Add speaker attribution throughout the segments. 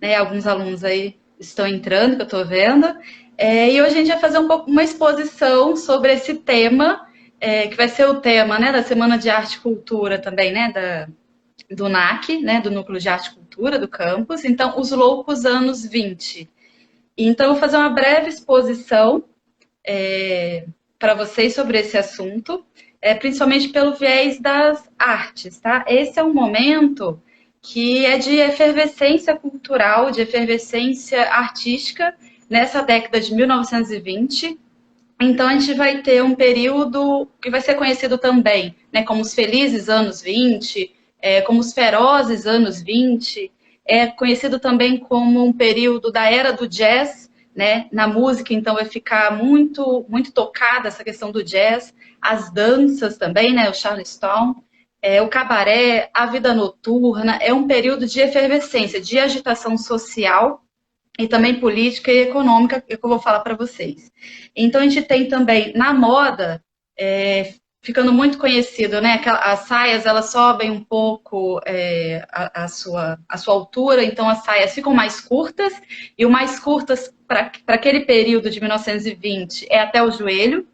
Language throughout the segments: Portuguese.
Speaker 1: né? Alguns alunos aí estão entrando, que eu estou vendo. E hoje a gente vai fazer uma exposição sobre esse tema, que vai ser o tema, né, da Semana de Arte e Cultura também, né, do NAC, né, do Núcleo de Arte e Cultura do campus. Então, os loucos anos 20. Então, eu vou fazer uma breve exposição para vocês sobre esse assunto, principalmente pelo viés das artes, tá? Esse é um momento que é de efervescência cultural, de efervescência artística nessa década de 1920. Então, a gente vai ter um período que vai ser conhecido também, né, como os felizes anos 20, como os ferozes anos 20, é conhecido também como um período da era do jazz, né, na música, então vai ficar muito, muito tocada essa questão do jazz, as danças também, né, o Charleston, o cabaré, a vida noturna, é um período de efervescência, de agitação social, e também política e econômica, que eu vou falar para vocês. Então, a gente tem também, na moda, ficando muito conhecido, né? As saias, elas sobem um pouco a sua altura, então as saias ficam mais curtas, e o mais curtas para aquele período de 1920 é até o joelho,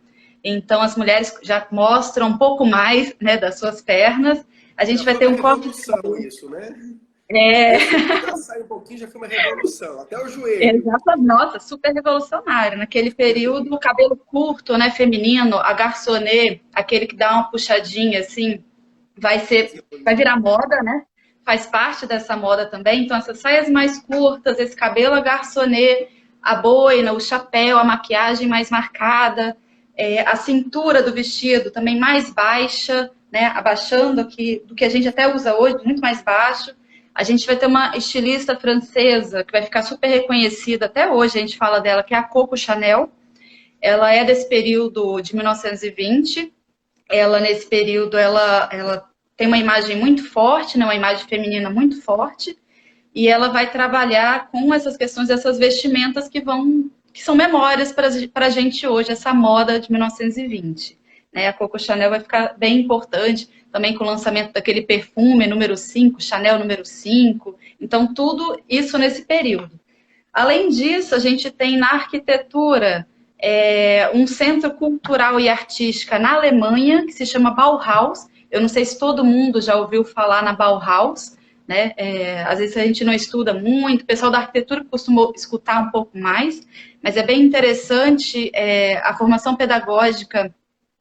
Speaker 1: então as mulheres já mostram um pouco mais, né, das suas pernas. A gente
Speaker 2: Já
Speaker 1: vai
Speaker 2: foi
Speaker 1: ter
Speaker 2: uma
Speaker 1: um corte de
Speaker 2: revolução
Speaker 1: cabelo.
Speaker 2: isso, né?
Speaker 1: É,
Speaker 2: Esse ultrassai um pouquinho já foi uma revolução, até o joelho.
Speaker 1: exatamente, nossa, super revolucionário. Naquele período, o cabelo curto, né, feminino, a garçonnet, aquele que dá uma puxadinha assim, vai virar moda, né? Faz parte dessa moda também. Então, essas saias mais curtas, esse cabelo a garçonnet, a boina, o chapéu, a maquiagem mais marcada, a cintura do vestido também mais baixa, né? Abaixando aqui do que a gente até usa hoje, muito mais baixo. A gente vai ter uma estilista francesa que vai ficar super reconhecida, até hoje a gente fala dela, que é a Coco Chanel. Ela é desse período de 1920. Ela, nesse período, ela tem uma imagem muito forte, né, uma imagem feminina muito forte, e ela vai trabalhar com essas questões, essas vestimentas que são memórias para a gente hoje, essa moda de 1920. Né? A Coco Chanel vai ficar bem importante, também com o lançamento daquele perfume número 5, Chanel número 5. Então, tudo isso nesse período. Além disso, a gente tem na arquitetura um centro cultural e artística na Alemanha, que se chama Bauhaus. Eu não sei se todo mundo já ouviu falar na Bauhaus, né? Às vezes a gente não estuda muito, o pessoal da arquitetura costuma escutar um pouco mais, mas é bem interessante a formação pedagógica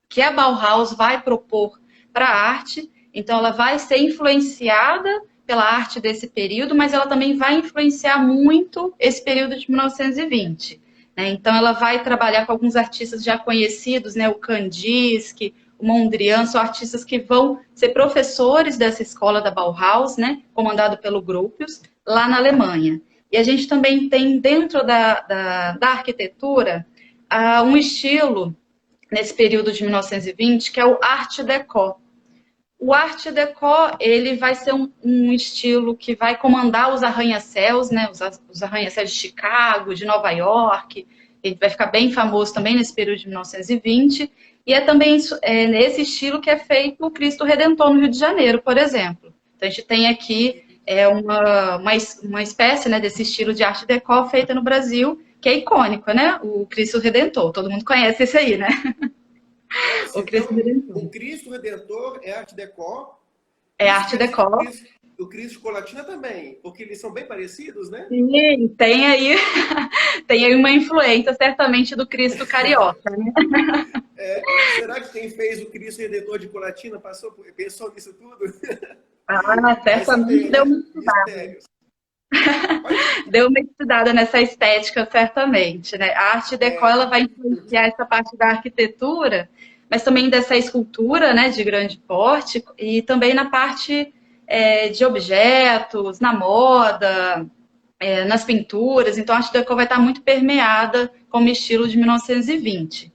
Speaker 1: que a Bauhaus vai propor para a arte. Então, ela vai ser influenciada pela arte desse período, mas ela também vai influenciar muito esse período de 1920. Né? Então, ela vai trabalhar com alguns artistas já conhecidos, né? O Kandinsky, o Mondrian, são artistas que vão ser professores dessa escola da Bauhaus, né? Comandado pelo Gropius, lá na Alemanha. E a gente também tem, dentro da arquitetura, um estilo nesse período de 1920, que é o Art Deco. O Art Deco, ele vai ser um estilo que vai comandar os arranha-céus, né? Os arranha-céus de Chicago, de Nova York. Ele vai ficar bem famoso também nesse período de 1920. E é também nesse estilo que é feito o Cristo Redentor no Rio de Janeiro, por exemplo. Então, a gente tem aqui uma espécie, né, desse estilo de Art Deco feita no Brasil, que é icônico, né? O Cristo Redentor. Todo mundo conhece esse aí, né?
Speaker 2: Nossa,
Speaker 1: O Cristo
Speaker 2: então
Speaker 1: Redentor.
Speaker 2: o Cristo Redentor é arte déco.
Speaker 1: É
Speaker 2: Isso
Speaker 1: Art
Speaker 2: quer dizer que
Speaker 1: Deco.
Speaker 2: o Cristo de Colatina também, porque eles são bem parecidos, né?
Speaker 1: Sim, tem aí, tem aí uma influência, certamente, do Cristo carioca, né?
Speaker 2: Será que quem fez o Cristo Redentor de Colatina pensou nisso tudo?
Speaker 1: Ah,
Speaker 2: Vai
Speaker 1: certamente
Speaker 2: saber,
Speaker 1: deu
Speaker 2: né?
Speaker 1: uma estudada.
Speaker 2: Mistérios. Mas,
Speaker 1: Deu uma estudada nessa estética, certamente, né? A Art Deco, ela vai influenciar essa parte da arquitetura, mas também dessa escultura, né, de grande porte, e também na parte de objetos, na moda, nas pinturas. Então, a Art Deco vai estar muito permeada como estilo de 1920.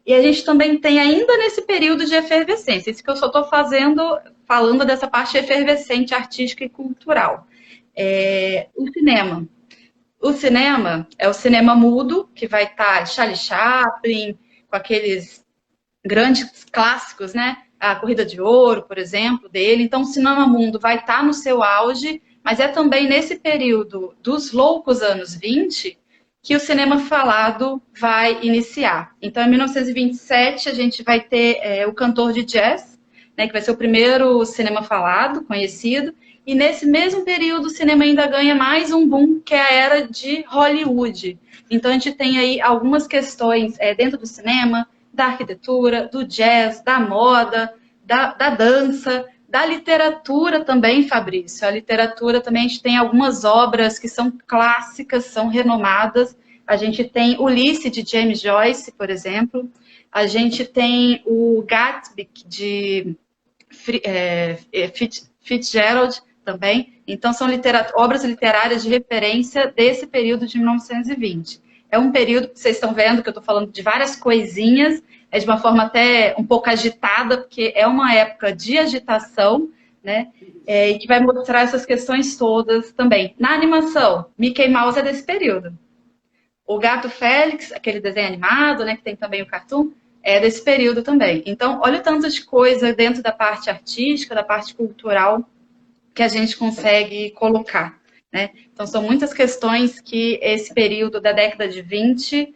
Speaker 1: E a gente também tem ainda nesse período de efervescência, isso que eu só estou falando dessa parte efervescente artística e cultural. O cinema. O cinema é o cinema mudo, que vai estar Charlie Chaplin, com aqueles grandes clássicos, né? A Corrida de Ouro, por exemplo, dele. Então, o cinema mudo vai estar no seu auge mas é também nesse período dos loucos anos 20 que o cinema falado vai iniciar. Então, em 1927, a gente vai ter o cantor de jazz, né, que vai ser o primeiro cinema falado conhecido, e nesse mesmo período o cinema ainda ganha mais um boom, que é a era de Hollywood. Então, a gente tem aí algumas questões dentro do cinema, da arquitetura, do jazz, da moda, da dança, da literatura também, Fabrício. A literatura também, a gente tem algumas obras que são clássicas, são renomadas. A gente tem Ulisses, de James Joyce, por exemplo. A gente tem o Gatsby, de Fitzgerald, também. Então, são obras literárias de referência desse período de 1920. É um período que vocês estão vendo que eu estou falando de várias coisinhas, de uma forma até um pouco agitada, porque é uma época de agitação, né? E que vai mostrar essas questões todas também. Na animação, Mickey Mouse é desse período. O Gato Félix, aquele desenho animado, né, que tem também o cartoon, é desse período também. Então, olha o tanto de coisa dentro da parte artística, da parte cultural, que a gente consegue colocar, né? Então, são muitas questões que esse período da década de 20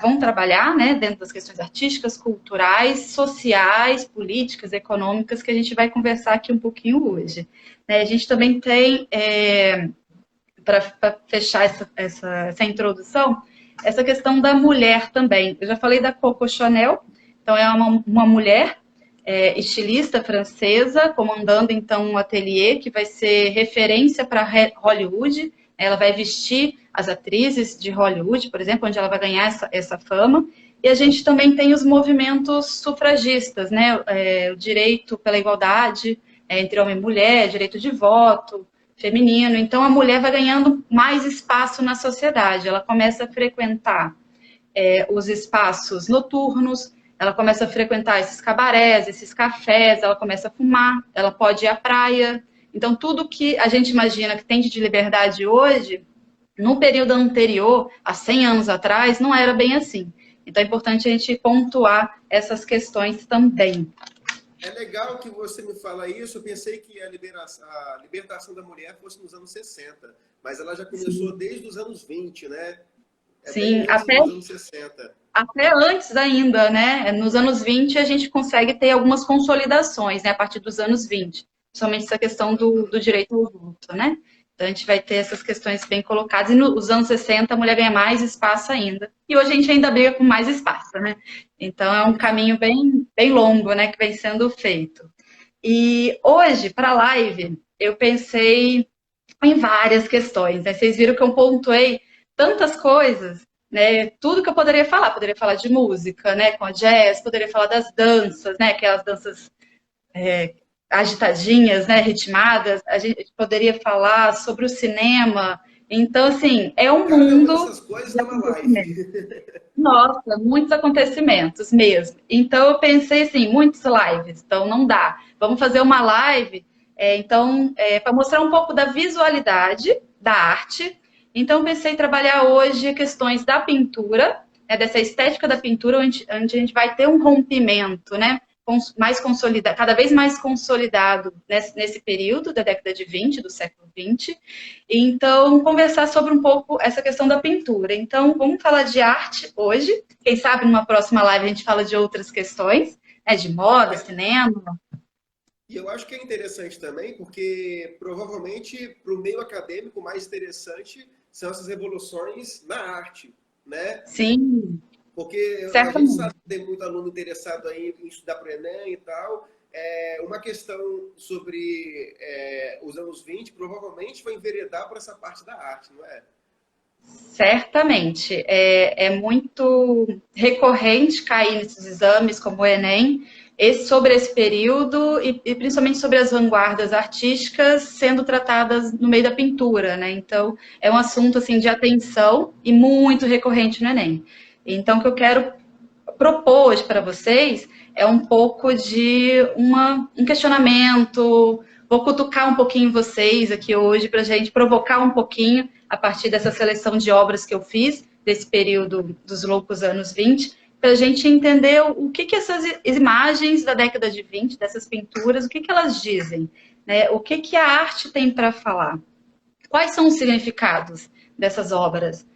Speaker 1: vão trabalhar, né, dentro das questões artísticas, culturais, sociais, políticas, econômicas, que a gente vai conversar aqui um pouquinho hoje. Né? A gente também tem, para fechar essa introdução, essa questão da mulher também. Eu já falei da Coco Chanel, então é uma mulher estilista francesa, comandando então um ateliê que vai ser referência para Hollywood. Ela vai vestir as atrizes de Hollywood, por exemplo, onde ela vai ganhar essa fama. E a gente também tem os movimentos sufragistas, né? O direito pela igualdade entre homem e mulher, direito de voto feminino. Então, a mulher vai ganhando mais espaço na sociedade. Ela começa a frequentar os espaços noturnos, ela começa a frequentar esses cabarés, esses cafés, ela começa a fumar, ela pode ir à praia. Então, tudo que a gente imagina que tem de liberdade hoje, no período anterior, há 100 anos atrás, não era bem assim. Então, é importante a gente pontuar essas questões também.
Speaker 2: É legal que você me fala isso. Eu pensei que a libertação da mulher fosse nos anos 60, mas ela já começou
Speaker 1: Sim.
Speaker 2: desde os anos 20, né?
Speaker 1: Sim,
Speaker 2: até dos anos 60.
Speaker 1: Até antes ainda, né? Nos anos 20 a gente consegue ter algumas consolidações, né? A partir dos anos 20. Principalmente essa questão do direito ao voto, né? Então a gente vai ter essas questões bem colocadas. E nos anos 60 a mulher ganha mais espaço ainda. E hoje a gente ainda briga com mais espaço, né? Então é um caminho bem longo, né? Que vem sendo feito. E hoje, para a live, eu pensei em várias questões, né? Vocês viram que eu pontuei tantas coisas, né? Tudo que eu poderia falar de música, né? Com a jazz, poderia falar das danças, né? Aquelas danças agitadinhas, né? Ritmadas. A gente poderia falar sobre o cinema. Então, assim, é um
Speaker 2: Cada uma
Speaker 1: mundo
Speaker 2: dessas coisas
Speaker 1: de
Speaker 2: é uma live.
Speaker 1: nossa, muitos acontecimentos mesmo. Então eu pensei assim, muitos lives, então não dá. Vamos fazer uma live, para mostrar um pouco da visualidade da arte. Então eu pensei em trabalhar hoje questões da pintura, né, dessa estética da pintura, onde a gente vai ter um rompimento, né? Mais consolidado, cada vez mais consolidado nesse período da década de 20, do século 20. Então, conversar sobre um pouco essa questão da pintura. Então, vamos falar de arte hoje. Quem sabe numa próxima live a gente fala de outras questões, né, de moda, cinema.
Speaker 2: E eu acho que é interessante também, porque provavelmente para o meio acadêmico o mais interessante são essas revoluções na arte, né?
Speaker 1: Sim,
Speaker 2: Porque a gente
Speaker 1: certamente.
Speaker 2: sabe que tem muito aluno interessado aí em estudar para o Enem e tal. Uma questão sobre os anos 20 provavelmente vai enveredar por essa parte da arte, não é?
Speaker 1: Certamente. É muito recorrente cair nesses exames, como o Enem, sobre esse período e principalmente sobre as vanguardas artísticas sendo tratadas no meio da pintura, né? Então, é um assunto assim de atenção e muito recorrente no Enem. Então, o que eu quero propor hoje para vocês é um pouco de um questionamento. Vou cutucar um pouquinho vocês aqui hoje para a gente provocar um pouquinho a partir dessa seleção de obras que eu fiz, desse período dos loucos anos 20, para a gente entender o que essas imagens da década de 20, dessas pinturas, o que elas dizem. né? O que que a arte tem para falar? Quais são os significados dessas obras?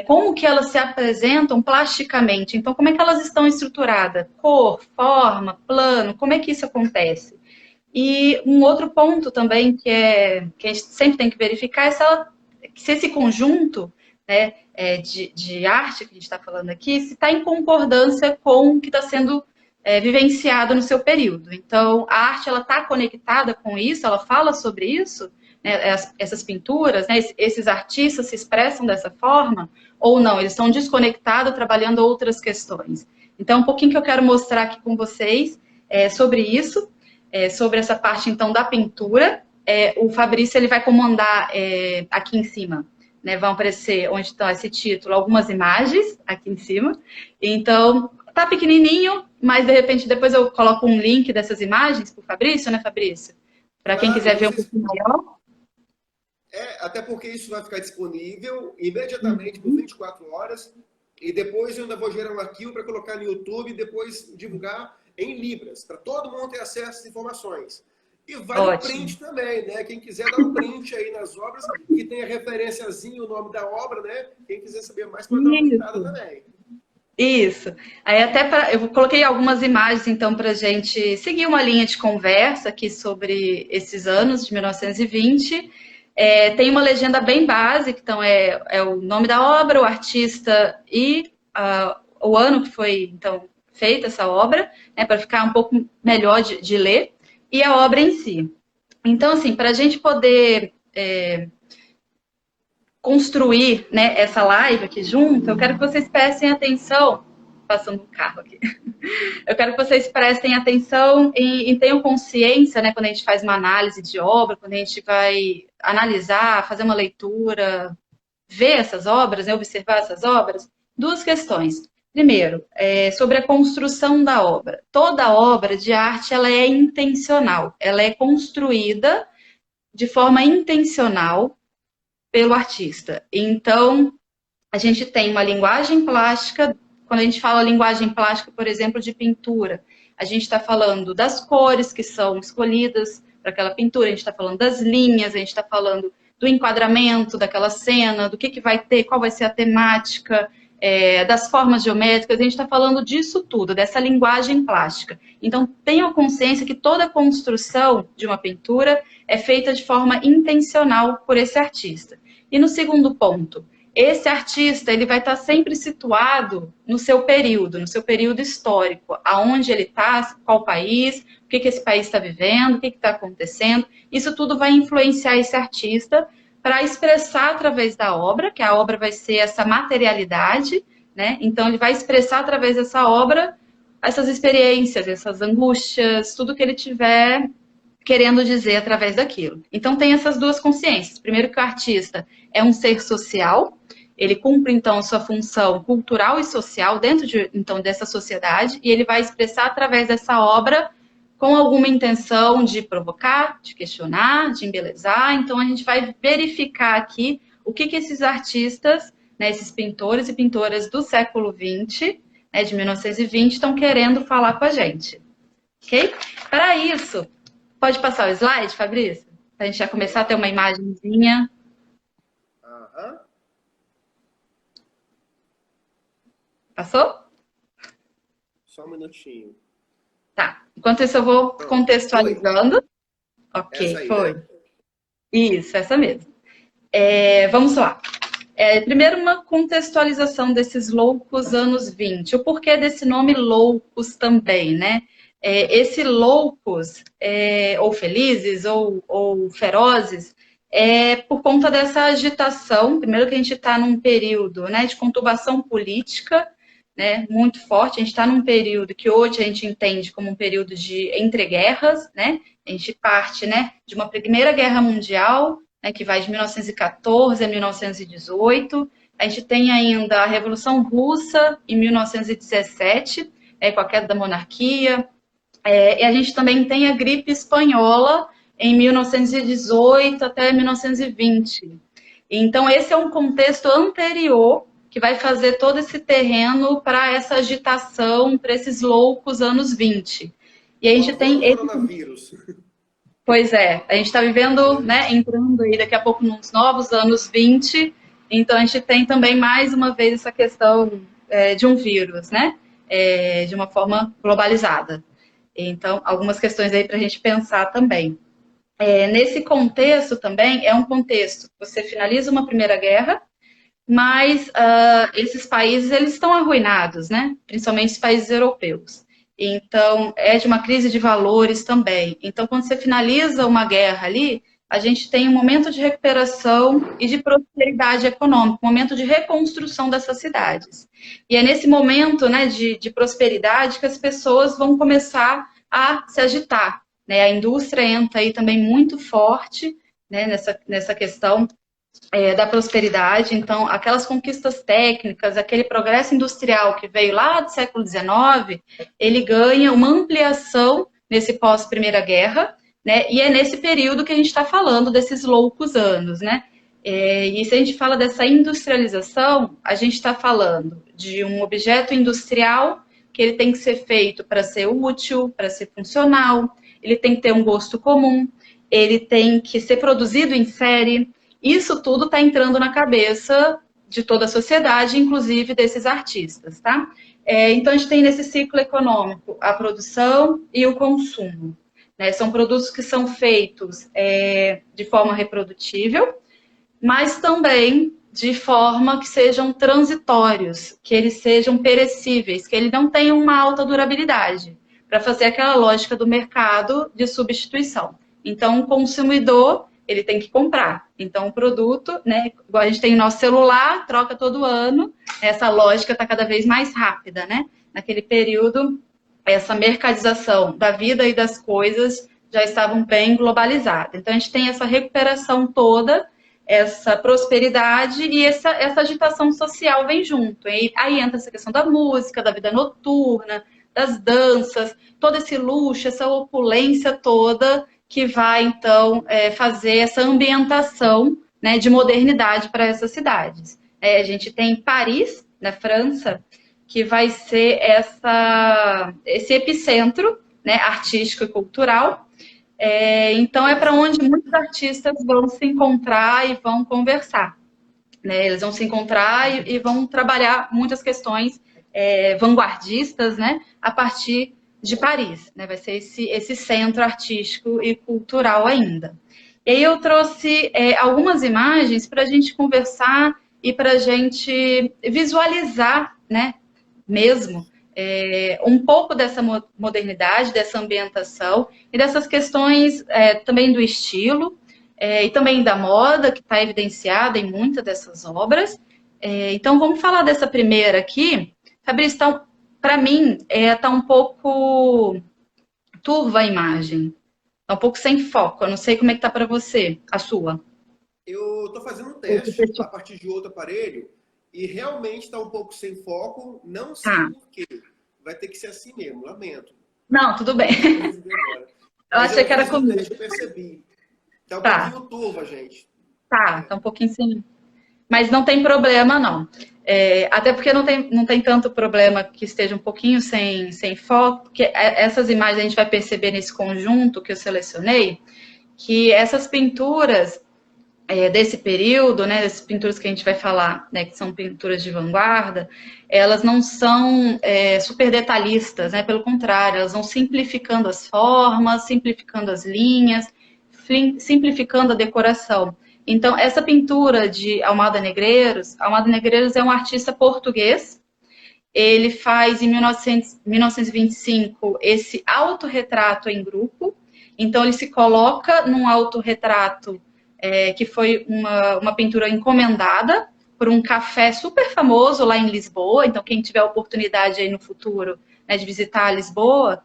Speaker 1: Como que elas se apresentam plasticamente? Então, como é que elas estão estruturadas? Cor, forma, plano, como é que isso acontece? E um outro ponto também que a gente sempre tem que verificar é se esse conjunto, né, de arte que a gente está falando aqui, se está em concordância com o que está sendo vivenciado no seu período. Então, a arte ela está conectada com isso, ela fala sobre isso, né, essas pinturas, né, esses artistas se expressam dessa forma, ou não, eles estão desconectados, trabalhando outras questões. Então, um pouquinho que eu quero mostrar aqui com vocês sobre isso, sobre essa parte, então, da pintura. O Fabrício ele vai comandar aqui em cima, né? Vão aparecer, onde está esse título, algumas imagens aqui em cima. Então, tá pequenininho, mas, de repente, depois eu coloco um link dessas imagens para o Fabrício, né, Fabrício? Para quem
Speaker 2: Claro,
Speaker 1: quiser
Speaker 2: não
Speaker 1: ver um
Speaker 2: sei se...
Speaker 1: pouquinho maior.
Speaker 2: até porque isso vai ficar disponível imediatamente por 24 horas e depois eu ainda vou gerar um arquivo para colocar no YouTube e depois divulgar em Libras, para todo mundo ter acesso às informações. E vale o
Speaker 1: Ótimo.
Speaker 2: print também, né? Quem quiser dar um print aí nas obras, que tenha referenciazinho, o nome da obra, né? Quem quiser saber mais pode dar uma printada
Speaker 1: Isso.
Speaker 2: também.
Speaker 1: Isso. Aí até eu coloquei algumas imagens então para a gente seguir uma linha de conversa aqui sobre esses anos de 1920. Tem uma legenda bem básica, então é o nome da obra, o artista e o ano que foi então feita essa obra, né, para ficar um pouco melhor de ler, e a obra em si. Então, assim, para a gente poder construir, né, essa live aqui junto, eu quero que vocês prestem atenção, passando um carro aqui, eu quero que vocês prestem atenção e tenham consciência, né, quando a gente faz uma análise de obra, quando a gente vai analisar, fazer uma leitura, ver essas obras, né, observar essas obras, duas questões. Primeiro, sobre a construção da obra. Toda obra de arte ela é intencional, ela é construída de forma intencional pelo artista. Então, a gente tem uma linguagem plástica. Quando a gente fala linguagem plástica, por exemplo, de pintura, a gente está falando das cores que são escolhidas para aquela pintura, a gente está falando das linhas, a gente está falando do enquadramento daquela cena, do que vai ter, qual vai ser a temática, das formas geométricas, a gente está falando disso tudo, dessa linguagem plástica. Então, tenham consciência que toda a construção de uma pintura é feita de forma intencional por esse artista. E no segundo ponto, esse artista ele vai estar sempre situado no seu período histórico, aonde ele está, qual país, o que esse país está vivendo, o que está acontecendo. Isso tudo vai influenciar esse artista para expressar através da obra, que a obra vai ser essa materialidade, né? Então ele vai expressar através dessa obra essas experiências, essas angústias, tudo que ele tiver querendo dizer através daquilo. Então tem essas duas consciências. Primeiro que o artista é um ser social, ele cumpre então sua função cultural e social dentro então dessa sociedade e ele vai expressar através dessa obra com alguma intenção de provocar, de questionar, de embelezar. Então a gente vai verificar aqui o que esses artistas, né, esses pintores e pintoras do século XX, né, de 1920, estão querendo falar com a gente. Ok? Para isso, pode passar o slide, Fabrício? Para a gente já começar a ter uma imagenzinha.
Speaker 2: Aham.
Speaker 1: Passou?
Speaker 2: Só um minutinho.
Speaker 1: Tá. Enquanto isso, eu vou contextualizando.
Speaker 2: Foi.
Speaker 1: Ok,
Speaker 2: Essa aí,
Speaker 1: foi.
Speaker 2: né?
Speaker 1: Isso, essa mesmo. Vamos lá. Primeiro, uma contextualização desses loucos anos 20. O porquê desse nome loucos também, né? Esse loucos, ou felizes, ou ferozes, por conta dessa agitação. Primeiro que a gente está num período, né, de conturbação política, né, muito forte. A gente está num período que hoje a gente entende como um período de entreguerras, né? A gente parte, né, de uma Primeira Guerra Mundial, né, que vai de 1914 a 1918. A gente tem ainda a Revolução Russa em 1917, com a queda da monarquia. E a gente também tem a gripe espanhola em 1918 até 1920. Então, esse é um contexto anterior que vai fazer todo esse terreno para essa agitação, para esses loucos anos 20. E a gente tem
Speaker 2: Coronavírus.
Speaker 1: Pois é, a gente está vivendo, né, entrando aí daqui a pouco nos novos anos 20, então a gente tem também mais uma vez essa questão de um vírus, né, de uma forma globalizada. Então, algumas questões aí para a gente pensar também. Nesse contexto também, é um contexto que você finaliza uma primeira guerra, mas esses países eles estão arruinados, né? Principalmente os países europeus. Então, é de uma crise de valores também. Então, quando você finaliza uma guerra ali, a gente tem um momento de recuperação e de prosperidade econômica, um momento de reconstrução dessas cidades. E é nesse momento, né, de prosperidade que as pessoas vão começar a se agitar, né? A indústria entra aí também muito forte, né, nessa questão da prosperidade. Então, aquelas conquistas técnicas, aquele progresso industrial que veio lá do século XIX, ele ganha uma ampliação nesse pós-Primeira Guerra, né? E é nesse período que a gente está falando desses loucos anos, né? E se a gente fala dessa industrialização, a gente está falando de um objeto industrial que ele tem que ser feito para ser útil, para ser funcional, ele tem que ter um gosto comum, ele tem que ser produzido em série. Isso tudo está entrando na cabeça de toda a sociedade, inclusive desses artistas, tá? Então, a gente tem nesse ciclo econômico a produção e o consumo, né? São produtos que são feitos de forma reprodutível, mas também de forma que sejam transitórios, que eles sejam perecíveis, que ele não tenham uma alta durabilidade, para fazer aquela lógica do mercado de substituição. Então, o consumidor, ele tem que comprar. Então, o produto, né, igual a gente tem o nosso celular, troca todo ano, essa lógica está cada vez mais rápida, né? Naquele período, essa mercadização da vida e das coisas já estavam bem globalizadas. Então, a gente tem essa recuperação toda, essa prosperidade e essa agitação social vem junto. E aí entra essa questão da música, da vida noturna, das danças, todo esse luxo, essa opulência toda que vai, então, fazer essa ambientação, né, de modernidade para essas cidades. A gente tem Paris, na França, que vai ser esse epicentro, né, artístico e cultural. Então, é para onde muitos artistas vão se encontrar e vão conversar, né? Eles vão se encontrar e vão trabalhar muitas questões vanguardistas, né, a partir de Paris, né? Vai ser esse centro artístico e cultural ainda. E aí eu trouxe algumas imagens para a gente conversar e para a gente visualizar, né, mesmo, um pouco dessa modernidade, dessa ambientação e dessas questões também do estilo e também da moda, que está evidenciada em muitas dessas obras. Então, vamos falar dessa primeira aqui. Fabrício, então, para mim, está um pouco turva a imagem. Está um pouco sem foco. Eu não sei como é que está para você, a sua.
Speaker 2: Eu estou fazendo um teste a partir de outro aparelho e realmente está um pouco sem foco. Não sei por quê. Vai ter que ser assim mesmo, lamento.
Speaker 1: Não, tudo bem. Eu achei que era comigo.
Speaker 2: Eu percebi. Está um pouquinho turva, gente.
Speaker 1: Tá um pouquinho sem... Mas não tem problema, não. Até porque não tem tanto problema que esteja um pouquinho sem foco, porque essas imagens a gente vai perceber nesse conjunto que eu selecionei, que essas pinturas desse período, né, dessas pinturas que a gente vai falar, né, que são pinturas de vanguarda, elas não são super detalhistas, né, pelo contrário, elas vão simplificando as formas, simplificando as linhas, simplificando a decoração. Então, essa pintura de Almada Negreiros é um artista português, ele faz em 1925 esse autorretrato em grupo, então ele se coloca num autorretrato que foi uma pintura encomendada por um café super famoso lá em Lisboa, então quem tiver a oportunidade aí no futuro, né, de visitar Lisboa,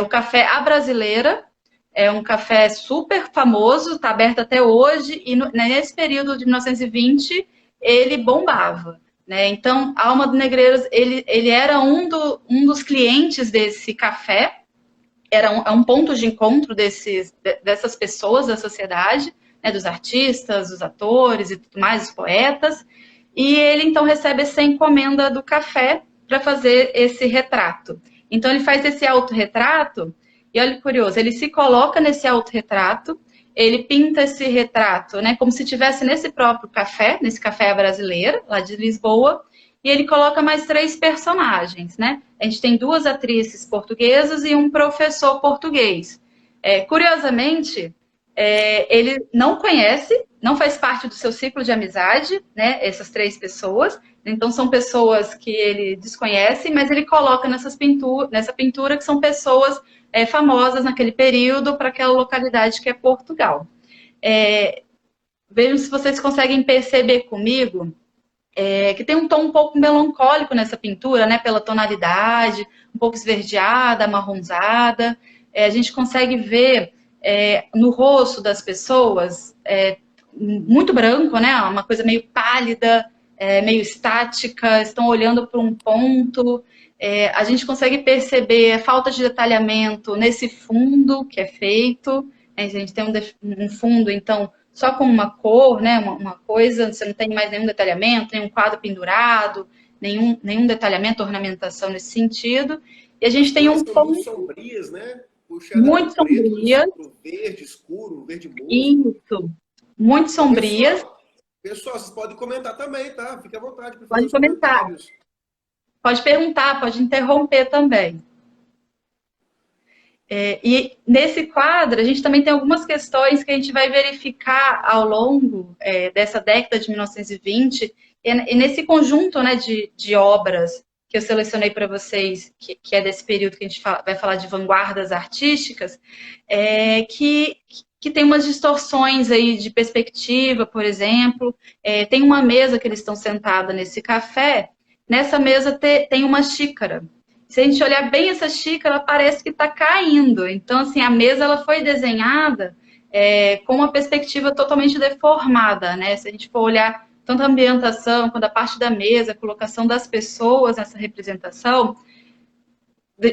Speaker 1: o Café A Brasileira, é um café super famoso, está aberto até hoje, e nesse período de 1920 ele bombava, né? Então, a Alma do Negreiros, ele era um dos clientes desse café, era um ponto de encontro dessas pessoas da sociedade, né, dos artistas, dos atores e tudo mais, os poetas, e ele então recebe essa encomenda do café para fazer esse retrato. Então, ele faz esse autorretrato E olha que curioso, ele se coloca nesse autorretrato, ele pinta esse retrato, né, como se estivesse nesse próprio café, nesse café brasileiro, lá de Lisboa, e ele coloca mais 3 personagens, né? A gente tem 2 atrizes portuguesas e um professor português. Curiosamente, ele não conhece, não faz parte do seu ciclo de amizade, né? Essas 3 pessoas. Então, são pessoas que ele desconhece, mas ele coloca nessa pintura que são pessoas famosas naquele período para aquela localidade que é Portugal. Vejam se vocês conseguem perceber comigo que tem um tom um pouco melancólico nessa pintura, né? Pela tonalidade, um pouco esverdeada, amarronzada. A gente consegue ver no rosto das pessoas muito branco, né? Uma coisa meio pálida, meio estática, estão olhando para um ponto. A gente consegue perceber a falta de detalhamento nesse fundo que é feito. A gente tem um fundo, então, só com uma cor, né? Uma coisa, você não tem mais nenhum detalhamento, nenhum quadro pendurado, nenhum detalhamento, ornamentação nesse sentido. E a gente tem um
Speaker 2: ponto muito sombrias, né? Puxada
Speaker 1: muito sombrias,
Speaker 2: pro verde escuro, verde musgo.
Speaker 1: Isso, muito sombrias.
Speaker 2: Pessoal, vocês podem comentar também, tá? Fique à vontade para fazer
Speaker 1: Pode
Speaker 2: os
Speaker 1: comentar.
Speaker 2: comentários.
Speaker 1: Pode perguntar, pode interromper também. E nesse quadro, a gente também tem algumas questões que a gente vai verificar ao longo dessa década de 1920, e nesse conjunto, né, de obras que eu selecionei para vocês, que é desse período que a gente vai falar de vanguardas artísticas, que tem umas distorções aí de perspectiva, por exemplo. Tem uma mesa que eles estão sentados nesse café, nessa mesa tem uma xícara. Se a gente olhar bem essa xícara, parece que está caindo. Então, assim, a mesa ela foi desenhada com uma perspectiva totalmente deformada, né? Se a gente for olhar tanto a ambientação quanto a parte da mesa, a colocação das pessoas nessa representação,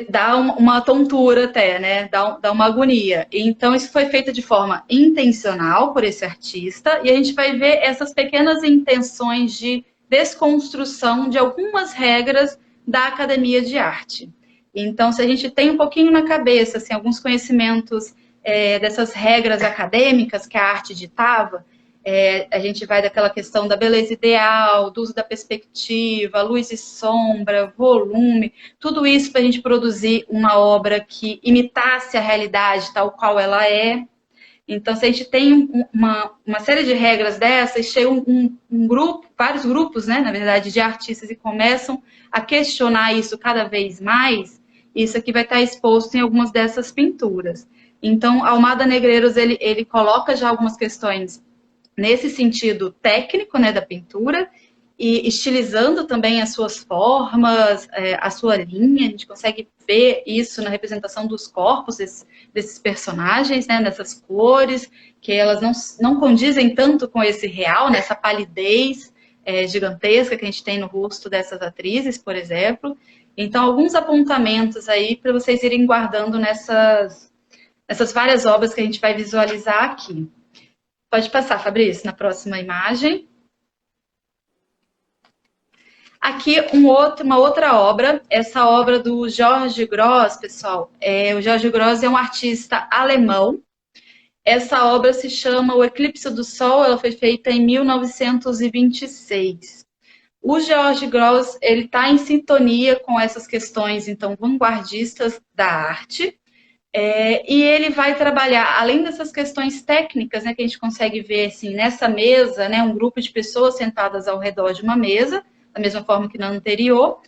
Speaker 1: dá uma tontura até, né? Dá uma agonia. Então, isso foi feito de forma intencional por esse artista, e a gente vai ver essas pequenas intenções de desconstrução de algumas regras da academia de arte. Então, se a gente tem um pouquinho na cabeça, assim, alguns conhecimentos dessas regras acadêmicas que a arte ditava, a gente vai daquela questão da beleza ideal, do uso da perspectiva, luz e sombra, volume, tudo isso para a gente produzir uma obra que imitasse a realidade tal qual ela é. Então, se a gente tem uma série de regras dessas, chega um grupo, vários grupos, né, na verdade, de artistas e começam a questionar isso cada vez mais, isso aqui vai estar exposto em algumas dessas pinturas. Então, Almada Negreiros, ele coloca já algumas questões nesse sentido técnico, né, da pintura, e estilizando também as suas formas, a sua linha. A gente consegue ver isso na representação dos corpos desses personagens, né, nessas cores, que elas não condizem tanto com esse real, nessa palidez gigantesca que a gente tem no rosto dessas atrizes, por exemplo. Então, alguns apontamentos aí para vocês irem guardando nessas várias obras que a gente vai visualizar aqui. Pode passar, Fabrício, na próxima imagem. Aqui uma outra obra, essa obra do Jorge Gross, pessoal. O Jorge Gross é um artista alemão. Essa obra se chama O Eclipse do Sol, ela foi feita em 1926. O Jorge Gross, ele está em sintonia com essas questões, então, vanguardistas da arte. E ele vai trabalhar, além dessas questões técnicas, né, que a gente consegue ver assim, nessa mesa, né, um grupo de pessoas sentadas ao redor de uma mesa, da mesma forma que na anterior,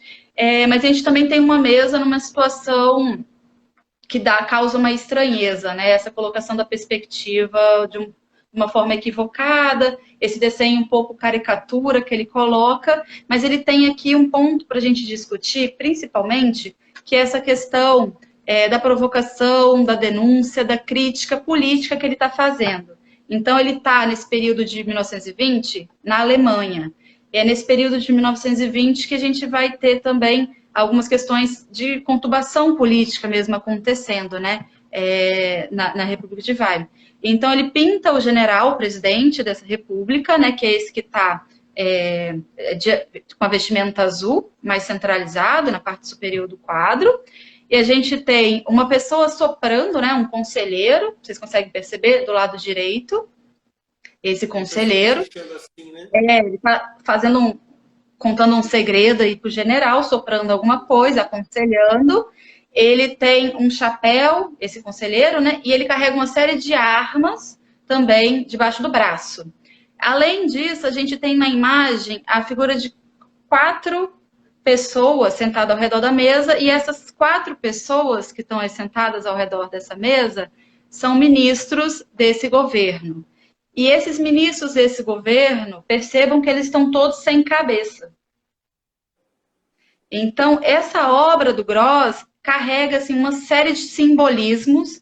Speaker 1: mas a gente também tem uma mesa numa situação que causa uma estranheza, né, essa colocação da perspectiva de uma forma equivocada, esse desenho um pouco caricatura que ele coloca, mas ele tem aqui um ponto para a gente discutir, principalmente, que é essa questão da provocação, da denúncia, da crítica política que ele está fazendo. Então, ele está nesse período de 1920 na Alemanha. E é nesse período de 1920 que a gente vai ter também algumas questões de conturbação política mesmo acontecendo, né, na República de Weimar. Então, ele pinta o general, o presidente dessa república, né, que é esse que está com a vestimenta azul, mais centralizado, na parte superior do quadro. e a gente tem uma pessoa soprando, né, um conselheiro, vocês conseguem perceber do lado direito, esse conselheiro,
Speaker 2: assim, né?
Speaker 1: ele tá contando um segredo aí para o general, soprando alguma coisa, aconselhando. Ele tem um chapéu, esse conselheiro, né? E ele carrega uma série de armas também debaixo do braço. Além disso, a gente tem na imagem a figura de 4 pessoas sentadas ao redor da mesa, e essas 4 pessoas que estão aí sentadas ao redor dessa mesa são ministros desse governo. E esses ministros desse governo, percebam que eles estão todos sem cabeça. Então, essa obra do Gross carrega assim, uma série de simbolismos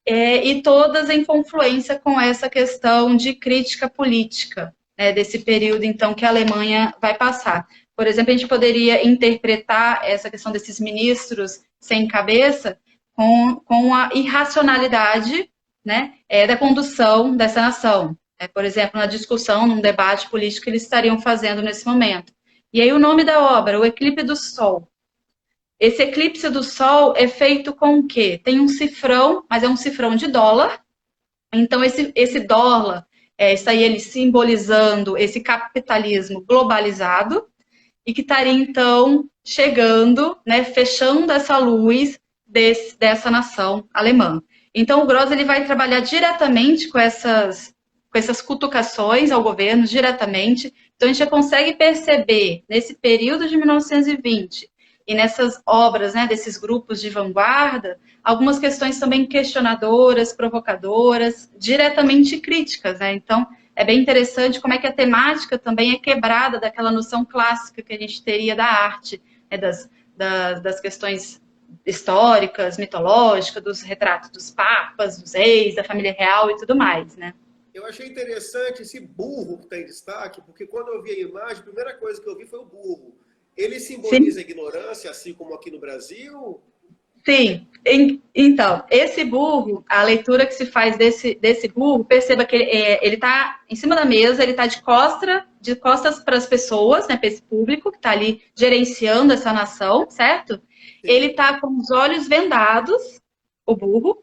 Speaker 1: e todas em confluência com essa questão de crítica política, né, desse período, então, que a Alemanha vai passar. Por exemplo, a gente poderia interpretar essa questão desses ministros sem cabeça com a irracionalidade, né, da condução dessa nação. Por exemplo, na discussão, num debate político que eles estariam fazendo nesse momento. E aí o nome da obra, O Eclipse do Sol. Esse eclipse do Sol é feito com o quê? Tem um cifrão, mas é um cifrão de dólar. Então, esse dólar, está aí ele simbolizando esse capitalismo globalizado e que estaria, então, chegando, né, fechando essa luz dessa nação alemã. Então, o Gross ele vai trabalhar diretamente com essas cutucações ao governo, diretamente. Então, a gente já consegue perceber, nesse período de 1920, e nessas obras, né, desses grupos de vanguarda, algumas questões também questionadoras, provocadoras, diretamente críticas, né? Então, é bem interessante como é que a temática também é quebrada daquela noção clássica que a gente teria da arte, né, das questões históricas, mitológicas, dos retratos dos papas, dos reis, da família real e tudo mais, né?
Speaker 2: Eu achei interessante esse burro que está em destaque, porque quando eu vi a imagem, a primeira coisa que eu vi foi o burro. Ele simboliza a ignorância, assim como aqui no Brasil?
Speaker 1: Sim. Então, esse burro, a leitura que se faz desse burro, perceba que ele está em cima da mesa, ele está de costas para as pessoas, né, para esse público que está ali gerenciando essa nação, certo? Sim. Ele está com os olhos vendados, o burro,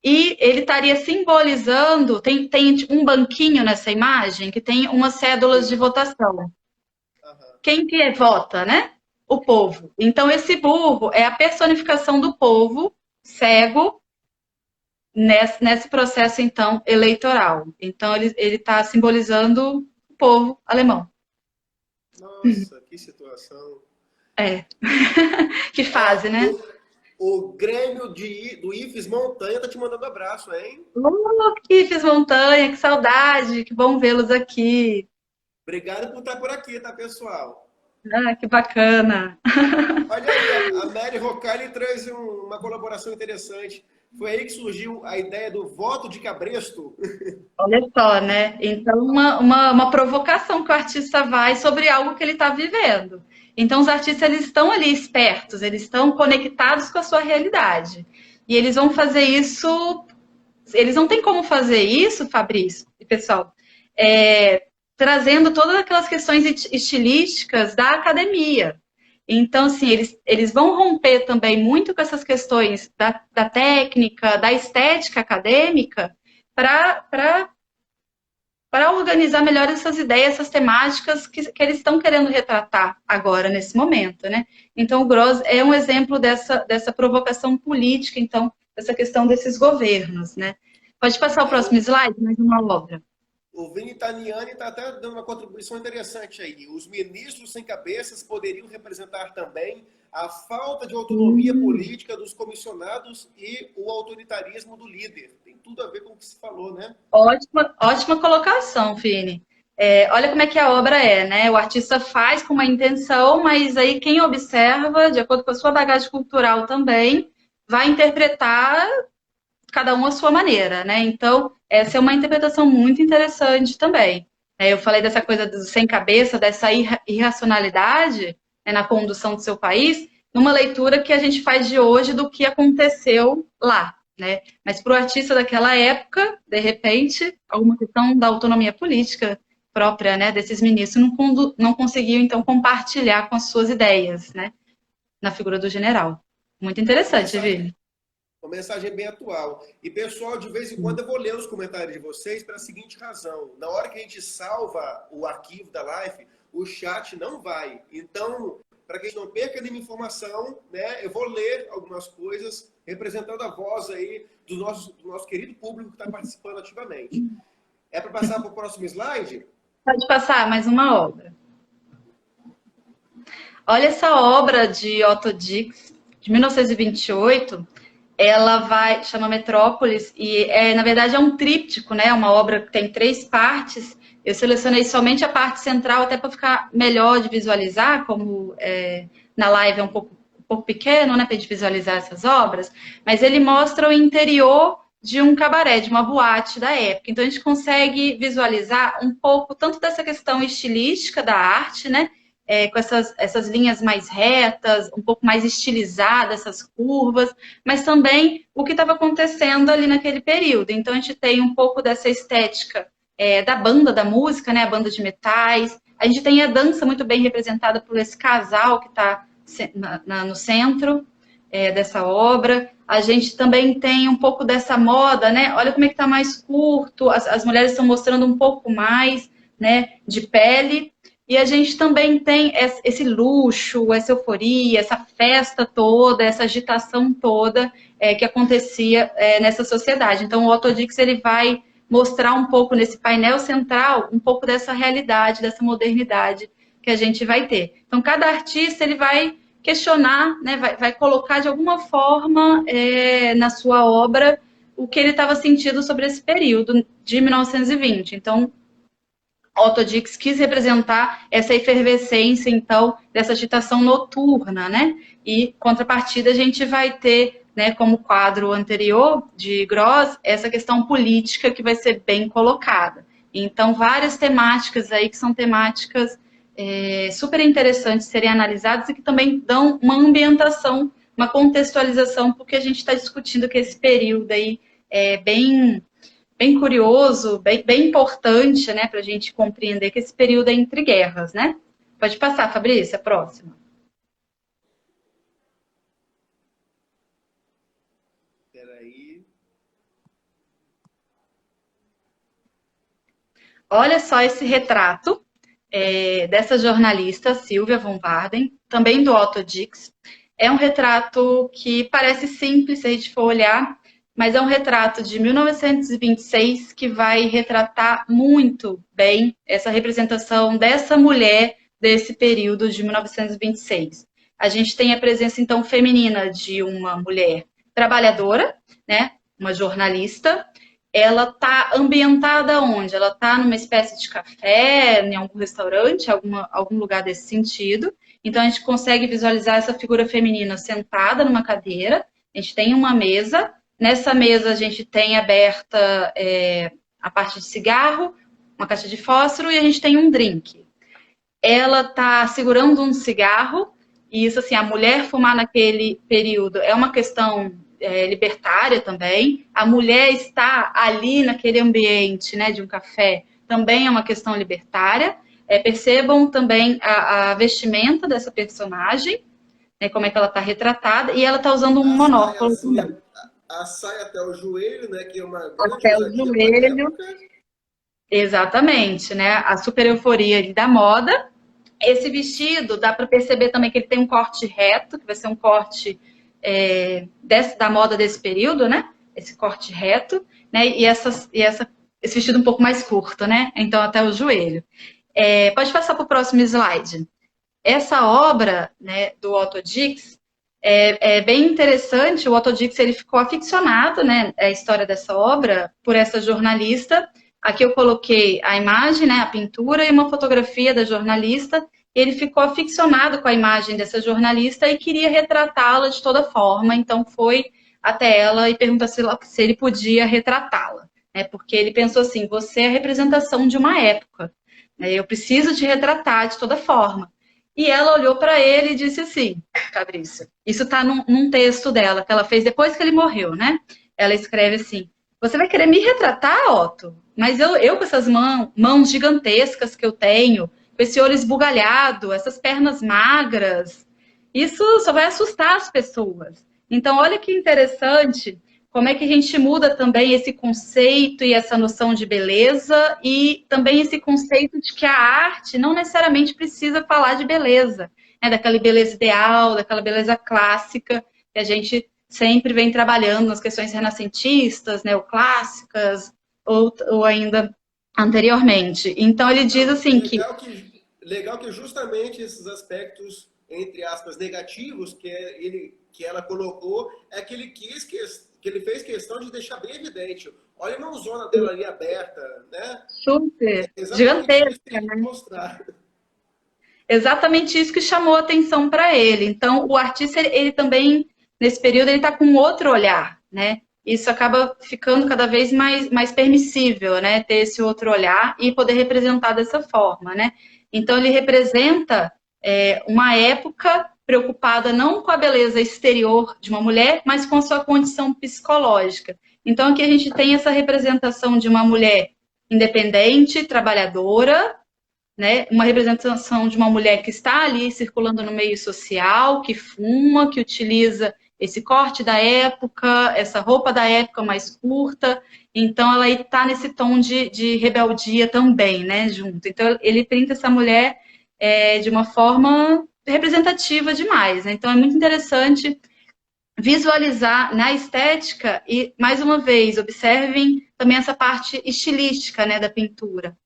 Speaker 1: e ele estaria simbolizando, tem um banquinho nessa imagem que tem umas cédulas de votação. Quem que vota, né? O povo. Então, esse burro é a personificação do povo cego nesse processo, então, eleitoral. Então, ele está simbolizando o povo alemão.
Speaker 2: Nossa, que situação.
Speaker 1: Que fase, né?
Speaker 2: O Grêmio do IFES Montanha tá te mandando abraço, hein?
Speaker 1: IFES Montanha, que saudade, que bom vê-los aqui.
Speaker 2: Obrigado por estar por aqui, tá, pessoal?
Speaker 1: Que bacana.
Speaker 2: Olha aí, a Mary Rocali traz uma colaboração interessante. Foi aí que surgiu a ideia do voto de cabresto.
Speaker 1: Olha só, né? Então, uma provocação que o artista vai sobre algo que ele está vivendo. Então, os artistas eles estão ali espertos, eles estão conectados com a sua realidade. E eles vão fazer isso... Eles não têm como fazer isso, Fabrício e pessoal, trazendo todas aquelas questões estilísticas da academia. Então, assim, eles vão romper também muito com essas questões da técnica, da estética acadêmica, para organizar melhor essas ideias, essas temáticas que eles estão querendo retratar agora, nesse momento, né? Então, o Gross é um exemplo dessa provocação política, então, dessa questão desses governos, né? Pode passar o próximo slide, mais uma obra.
Speaker 2: O Vini Taniani está até dando uma contribuição interessante aí. Os ministros sem cabeças poderiam representar também a falta de autonomia política dos comissionados e o autoritarismo do líder. Tem tudo a ver com o que se falou, né?
Speaker 1: Ótima colocação, Vini. Olha como é que a obra né? O artista faz com uma intenção, mas aí quem observa, de acordo com a sua bagagem cultural também, vai interpretar cada um à sua maneira, né? Então, essa é uma interpretação muito interessante também. Eu falei dessa coisa do sem cabeça, dessa irracionalidade, né, na condução do seu país, numa leitura que a gente faz de hoje do que aconteceu lá, né? Mas para o artista daquela época, de repente, alguma questão da autonomia política própria, né, desses ministros não conseguiu, então, compartilhar com as suas ideias, né, na figura do general. Muito
Speaker 2: Uma
Speaker 1: interessante,
Speaker 2: mensagem,
Speaker 1: Vi.
Speaker 2: uma mensagem bem atual. E, pessoal, de vez em quando eu vou ler os comentários de vocês pela seguinte razão. Na hora que a gente salva o arquivo da live, o chat não vai. Então, para que a gente não perca nenhuma informação, né, eu vou ler algumas coisas representando a voz aí do nosso querido público que está participando ativamente. É para passar para o próximo slide?
Speaker 1: Pode passar mais uma obra. Olha essa obra de Otto Dix, de 1928. Ela vai, chama Metrópolis, e na verdade é um tríptico, né? Uma obra que tem 3 partes. Eu selecionei somente a parte central, até para ficar melhor de visualizar, como na live é um pouco pequeno, né, para a gente visualizar essas obras, mas ele mostra o interior de um cabaré, de uma boate da época. Então a gente consegue visualizar um pouco tanto dessa questão estilística da arte, né? Com essas linhas mais retas, um pouco mais estilizadas, essas curvas, mas também o que estava acontecendo ali naquele período. Então a gente tem um pouco dessa estética da banda, da música, né? A banda de metais. A gente tem a dança muito bem representada por esse casal que está no centro dessa obra. A gente também tem um pouco dessa moda, né? Olha como é que está mais curto, as mulheres estão mostrando um pouco mais, né, de pele. E a gente também tem esse luxo, essa euforia, essa festa toda, essa agitação toda que acontecia nessa sociedade. Então, o Otto Dix ele vai mostrar um pouco nesse painel central, um pouco dessa realidade, dessa modernidade que a gente vai ter. Então, cada artista ele vai questionar, né, vai colocar de alguma forma na sua obra o que ele estava sentindo sobre esse período de 1920. Então, Otto Dix quis representar essa efervescência, então, dessa agitação noturna, né? E, contrapartida, a gente vai ter, né, como quadro anterior de Gross, essa questão política que vai ser bem colocada. Então, várias temáticas aí que são temáticas super interessantes serem analisadas e que também dão uma ambientação, uma contextualização, porque a gente está discutindo que esse período aí é bem curioso, bem importante, né, para a gente compreender que esse período é entre guerras, né? Pode passar, Fabrícia, a próxima.
Speaker 2: Peraí.
Speaker 1: Olha só esse retrato dessa jornalista, Silvia von Warden, também do Otto Dix. É um retrato que parece simples se a gente for olhar, mas é um retrato de 1926 que vai retratar muito bem essa representação dessa mulher desse período de 1926. A gente tem a presença, então, feminina de uma mulher trabalhadora, né, uma jornalista. Ela está ambientada onde? Ela está numa espécie de café, em algum restaurante, algum lugar desse sentido. Então, a gente consegue visualizar essa figura feminina sentada numa cadeira. A gente tem uma mesa. Nessa mesa, a gente tem aberta a parte de cigarro, uma caixa de fósforo e a gente tem um drink. Ela está segurando um cigarro. E isso, assim, a mulher fumar naquele período é uma questão libertária também. A mulher estar ali naquele ambiente, né, de um café também é uma questão libertária. Percebam também a vestimenta dessa personagem, né, como é que ela está retratada, e ela está usando um
Speaker 2: A saia,
Speaker 1: monóculo
Speaker 2: assim,
Speaker 1: também.
Speaker 2: a saia até o joelho, né? Que é uma grande
Speaker 1: Até o
Speaker 2: ousadia para a
Speaker 1: joelho,
Speaker 2: época.
Speaker 1: exatamente, né? A super euforia ali da moda. Esse vestido, dá para perceber também que ele tem um corte reto, que vai ser um corte da moda desse período, né? Esse corte reto, né? E esse vestido um pouco mais curto, né? Então, até o joelho. Pode passar para o próximo slide. Essa obra, né, do Otto Dix é bem interessante. O Otto Dix ele ficou aficionado, né, a história dessa obra por essa jornalista. Aqui eu coloquei a imagem, né, a pintura e uma fotografia da jornalista. Ele ficou aficionado com a imagem dessa jornalista e queria retratá-la de toda forma. Então foi até ela e perguntou se ele podia retratá-la, né, porque ele pensou assim: você é a representação de uma época, né, eu preciso te retratar de toda forma. E ela olhou para ele e disse assim: Fabrício, isso está num texto dela, que ela fez depois que ele morreu, né? Ela escreve assim: você vai querer me retratar, Otto? Mas eu com essas mãos gigantescas que eu tenho, com esse olho esbugalhado, essas pernas magras, isso só vai assustar as pessoas. Então, olha que interessante como é que a gente muda também esse conceito e essa noção de beleza e também esse conceito de que a arte não necessariamente precisa falar de beleza, né? Daquela beleza ideal, daquela beleza clássica que a gente sempre vem trabalhando nas questões renascentistas, neoclássicas ou ainda anteriormente. Então, ele diz assim que
Speaker 2: Legal que justamente esses aspectos, entre aspas, negativos que ela colocou, é que ele fez questão de deixar bem evidente. Olha a mãozona dela ali aberta, né?
Speaker 1: super
Speaker 2: É exatamente isso que
Speaker 1: gigantesca,
Speaker 2: ele quer
Speaker 1: né?
Speaker 2: mostrar.
Speaker 1: Exatamente isso que chamou a atenção para ele. Então, o artista, ele também, nesse período, ele está com outro olhar, né? Isso acaba ficando cada vez mais permissível, né? Ter esse outro olhar e poder representar dessa forma, né? Então, ele representa uma época preocupada não com a beleza exterior de uma mulher, mas com a sua condição psicológica. Então, aqui a gente tem essa representação de uma mulher independente, trabalhadora, né? Uma representação de uma mulher que está ali circulando no meio social, que fuma, que utiliza esse corte da época, essa roupa da época mais curta. Então, ela está nesse tom de rebeldia também, né? Junto. Então, ele pinta essa mulher de uma forma representativa demais, né? Então, é muito interessante visualizar na estética e, mais uma vez, observem também essa parte estilística, né, da pintura.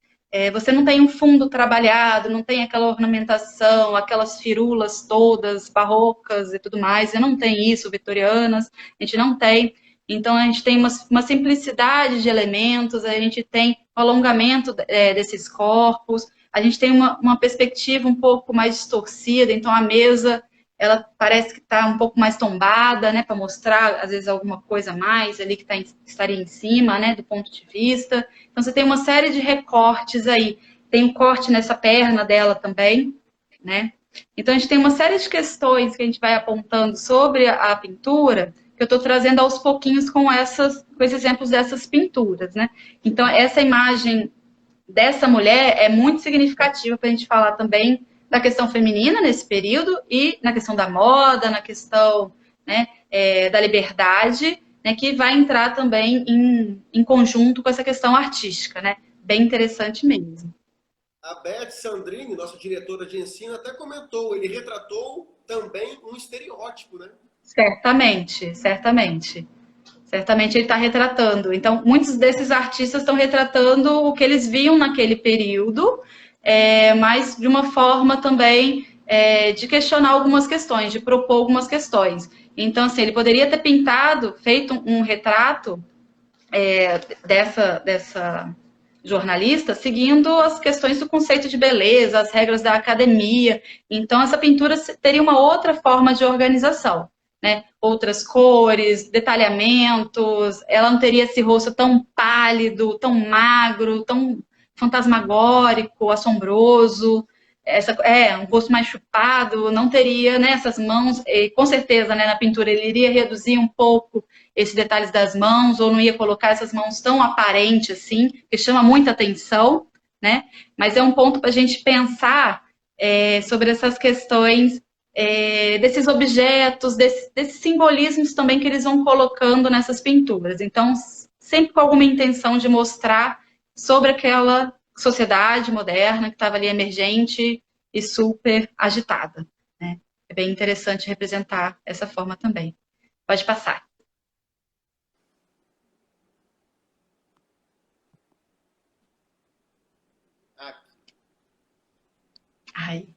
Speaker 1: Você não tem um fundo trabalhado, não tem aquela ornamentação, aquelas firulas todas barrocas e tudo mais, e não tem isso, vitorianas, a gente não tem. Então, a gente tem uma simplicidade de elementos, a gente tem o alongamento desses corpos, a gente tem uma perspectiva um pouco mais distorcida, então a mesa ela parece que está um pouco mais tombada, né, para mostrar, às vezes, alguma coisa a mais ali que estaria em cima, né, do ponto de vista. Então, você tem uma série de recortes aí. Tem um corte nessa perna dela também, né? Então, a gente tem uma série de questões que a gente vai apontando sobre a pintura, que eu estou trazendo aos pouquinhos com esses exemplos dessas pinturas, né? Então, essa imagem dessa mulher é muito significativa para a gente falar também da questão feminina nesse período e na questão da moda, na questão, né, da liberdade, né, que vai entrar também em conjunto com essa questão artística, né? Bem interessante mesmo.
Speaker 2: A Beth Sandrini, nossa diretora de ensino, até comentou, ele retratou também um estereótipo, né?
Speaker 1: Certamente, certamente. Certamente ele está retratando. Então, muitos desses artistas estão retratando o que eles viam naquele período, mas de uma forma também de questionar algumas questões, de propor algumas questões. Então, assim, ele poderia ter pintado, feito um retrato dessa jornalista, seguindo as questões do conceito de beleza, as regras da academia. Então, essa pintura teria uma outra forma de organização, né? Outras cores, detalhamentos, ela não teria esse rosto tão pálido, tão magro, tão fantasmagórico, assombroso, um rosto mais chupado, não teria, né, essas mãos, e, com certeza, né, na pintura ele iria reduzir um pouco esses detalhes das mãos, ou não ia colocar essas mãos tão aparentes assim, que chama muita atenção, né? Mas é um ponto para a gente pensar sobre essas questões desses objetos, desses simbolismos também que eles vão colocando nessas pinturas. Então, sempre com alguma intenção de mostrar sobre aquela sociedade moderna que estava ali emergente e super agitada, né? É bem interessante representar essa forma também. Pode passar. Ai.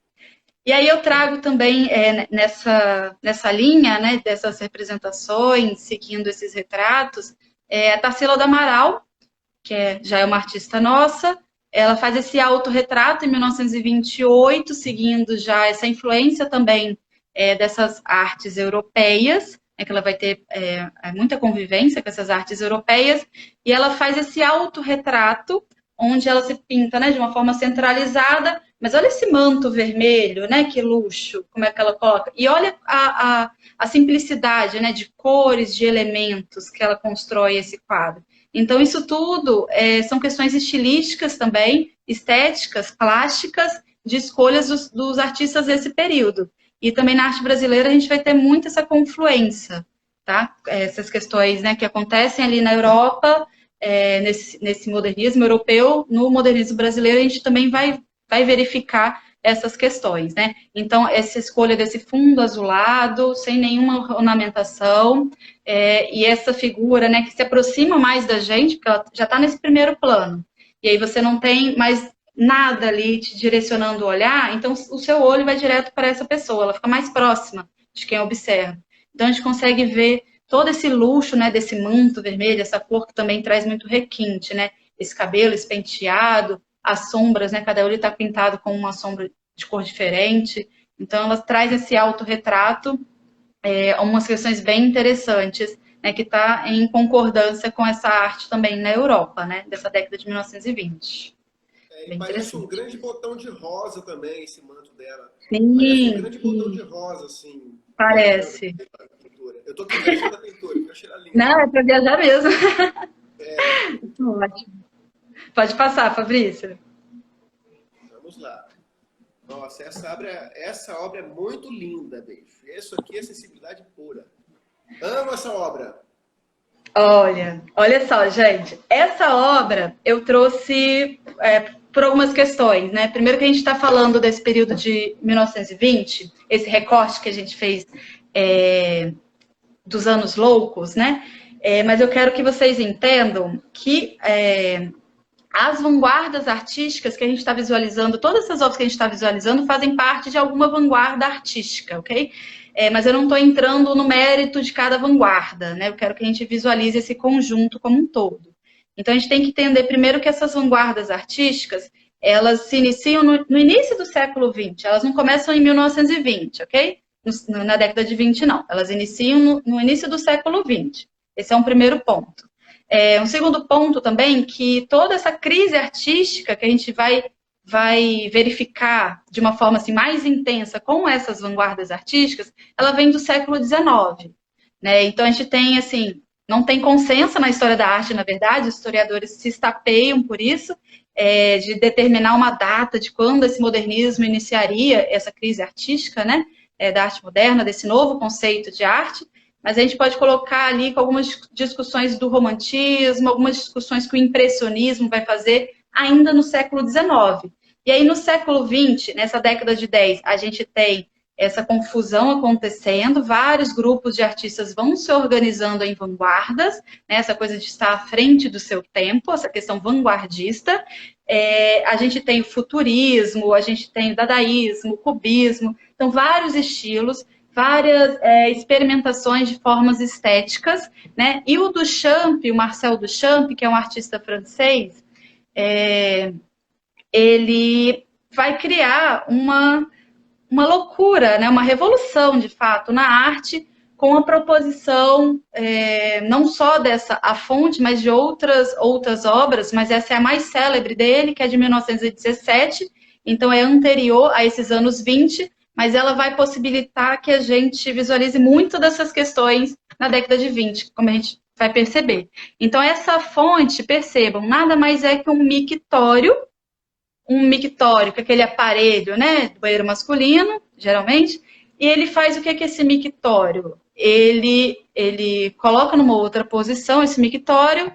Speaker 1: E aí eu trago também nessa linha, né, dessas representações, seguindo esses retratos, a Tarsila do Amaral, que já é uma artista nossa. Ela faz esse autorretrato em 1928, seguindo já essa influência também dessas artes europeias, que ela vai ter muita convivência com essas artes europeias, e ela faz esse autorretrato, onde ela se pinta, né, de uma forma centralizada, mas olha esse manto vermelho, né, que luxo, como é que ela coloca, e olha a simplicidade, né, de cores, de elementos que ela constrói esse quadro. Então, isso tudo são questões estilísticas também, estéticas, plásticas, de escolhas dos artistas desse período. E também na arte brasileira a gente vai ter muito essa confluência, tá? Essas questões, né, que acontecem ali na Europa, nesse modernismo europeu, no modernismo brasileiro, a gente também vai verificar essas questões, né? Então, essa escolha desse fundo azulado, sem nenhuma ornamentação, e essa figura, né, que se aproxima mais da gente, porque ela já está nesse primeiro plano, e aí você não tem mais nada ali te direcionando o olhar, então o seu olho vai direto para essa pessoa, ela fica mais próxima de quem observa. Então, a gente consegue ver todo esse luxo, né, desse manto vermelho, essa cor que também traz muito requinte, né? Esse cabelo espenteado, as sombras, né? Cada olho está pintado com uma sombra de cor diferente. Então, ela traz esse autorretrato, umas questões bem interessantes, né? Que está em concordância com essa arte também na Europa, né? Dessa década de 1920.
Speaker 2: E parece um grande botão de rosa também, esse manto dela.
Speaker 1: Sim,
Speaker 2: parece um grande botão de rosa, assim.
Speaker 1: Parece.
Speaker 2: Eu tô aqui viajando a pintura, porque eu achei ela linda.
Speaker 1: Não, é para viajar mesmo. Ótimo. Pode passar, Fabrício.
Speaker 2: Vamos lá. Nossa, essa obra é muito linda, bicho. Isso aqui é sensibilidade pura. Amo essa obra.
Speaker 1: Olha só, gente. Essa obra eu trouxe por algumas questões, né? Primeiro que a gente está falando desse período de 1920, esse recorte que a gente fez dos anos loucos, né? Mas eu quero que vocês entendam que as vanguardas artísticas que a gente está visualizando, todas essas obras que a gente está visualizando fazem parte de alguma vanguarda artística, ok? Mas eu não estou entrando no mérito de cada vanguarda, né? Eu quero que a gente visualize esse conjunto como um todo. Então, a gente tem que entender primeiro que essas vanguardas artísticas, elas se iniciam no início do século XX, elas não começam em 1920, ok? Na década de 20, não. Elas iniciam no início do século XX. Esse é um primeiro ponto. Um segundo ponto também, que toda essa crise artística que a gente vai verificar de uma forma assim, mais intensa com essas vanguardas artísticas, ela vem do século XIX. Né? Então, a gente tem, assim, não tem consenso na história da arte, na verdade, os historiadores se estapeiam por isso, de determinar uma data de quando esse modernismo iniciaria essa crise artística, né? Da arte moderna, desse novo conceito de arte, mas a gente pode colocar ali com algumas discussões do romantismo, algumas discussões que o impressionismo vai fazer ainda no século XIX. E aí, no século XX, nessa década de 10, a gente tem essa confusão acontecendo, vários grupos de artistas vão se organizando em vanguardas, né, essa coisa de estar à frente do seu tempo, essa questão vanguardista. A gente tem o futurismo, a gente tem o dadaísmo, o cubismo, então vários estilos, várias experimentações de formas estéticas, né? E o Duchamp, o Marcel Duchamp, que é um artista francês, ele vai criar uma loucura, né? Uma revolução, de fato, na arte, com a proposição não só dessa A Fonte, mas de outras obras, mas essa é a mais célebre dele, que é de 1917, então é anterior a esses anos 20, mas ela vai possibilitar que a gente visualize muito dessas questões na década de 20, como a gente vai perceber. Então, essa fonte, percebam, nada mais é que um mictório, que é aquele aparelho, né, do banheiro masculino, geralmente, e ele faz o que é esse mictório? Ele coloca numa outra posição esse mictório,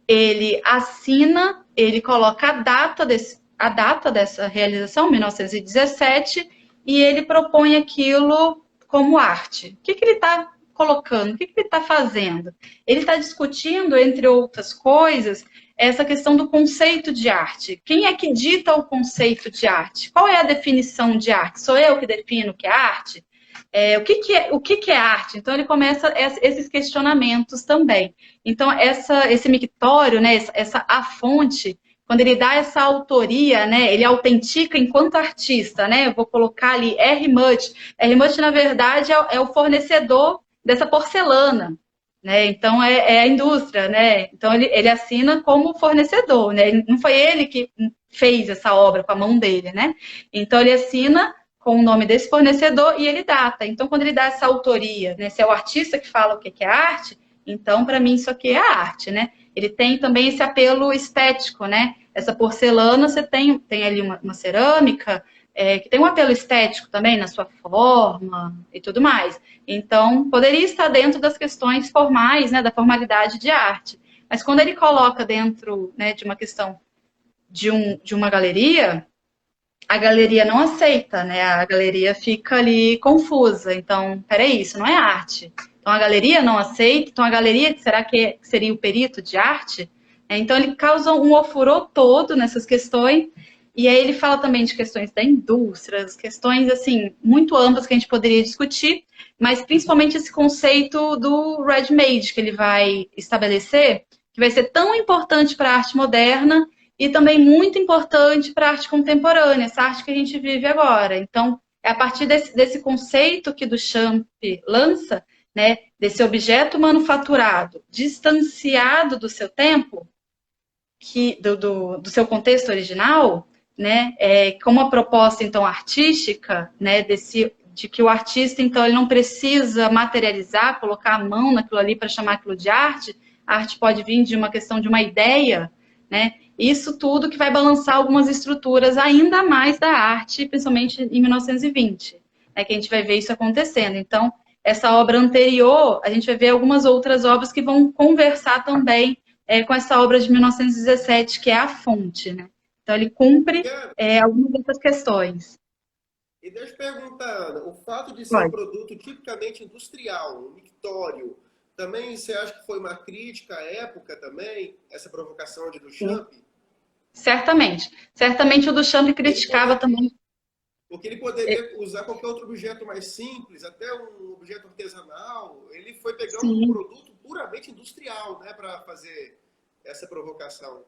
Speaker 1: ele assina, ele coloca a data dessa realização, 1917, e ele propõe aquilo como arte. O que ele está colocando? O que ele está fazendo? Ele está discutindo, entre outras coisas, essa questão do conceito de arte. Quem é que dita o conceito de arte? Qual é a definição de arte? Sou eu que defino o que é arte? O que é arte? Então, ele começa esses questionamentos também. Então, esse mictório, né, a fonte, quando ele dá essa autoria, né, ele autentica enquanto artista, né? Eu vou colocar ali R. Mutt. R. Mutt, na verdade, é o fornecedor dessa porcelana, né? Então, é a indústria, né? Então, ele assina como fornecedor, né? Não foi ele que fez essa obra com a mão dele, né? Então, ele assina com o nome desse fornecedor e ele data. Então, quando ele dá essa autoria, né? Se é o artista que fala o que é arte, então, para mim, isso aqui é arte, né? Ele tem também esse apelo estético, né? Essa porcelana, você tem ali uma cerâmica, que tem um apelo estético também na sua forma e tudo mais. Então, poderia estar dentro das questões formais, né, da formalidade de arte. Mas quando ele coloca dentro, né, de uma questão de uma galeria, a galeria não aceita, né? A galeria fica ali confusa. Então, peraí, isso não é arte. Então, a galeria não aceita. Então, a galeria, será que seria o perito de arte? Então, ele causa um ofurô todo nessas questões. E aí ele fala também de questões da indústria, questões, assim, muito amplas que a gente poderia discutir, mas principalmente esse conceito do ready-made que ele vai estabelecer, que vai ser tão importante para a arte moderna e também muito importante para a arte contemporânea, essa arte que a gente vive agora. Então, é a partir desse conceito que Duchamp lança, né, desse objeto manufaturado, distanciado do seu tempo, do seu contexto original, né, com uma proposta, então, artística, né, de que o artista, então, ele não precisa materializar, colocar a mão naquilo ali para chamar aquilo de arte, a arte pode vir de uma questão de uma ideia, né, isso tudo que vai balançar algumas estruturas ainda mais da arte, principalmente em 1920, né, que a gente vai ver isso acontecendo. Então, essa obra anterior, a gente vai ver algumas outras obras que vão conversar também com essa obra de 1917, que é A Fonte, né? Então, ele cumpre algumas dessas questões.
Speaker 2: E deixa eu perguntar, Ana, o fato de ser um
Speaker 1: Pode.
Speaker 2: produto tipicamente industrial, um mictório, também você acha que foi uma crítica à época também, essa provocação de Duchamp?
Speaker 1: Certamente. Certamente o Duchamp criticava também.
Speaker 2: Porque ele poderia usar qualquer outro objeto mais simples, até um objeto artesanal. Ele foi pegar um
Speaker 1: Sim,
Speaker 2: produto puramente industrial, né, para fazer essa provocação.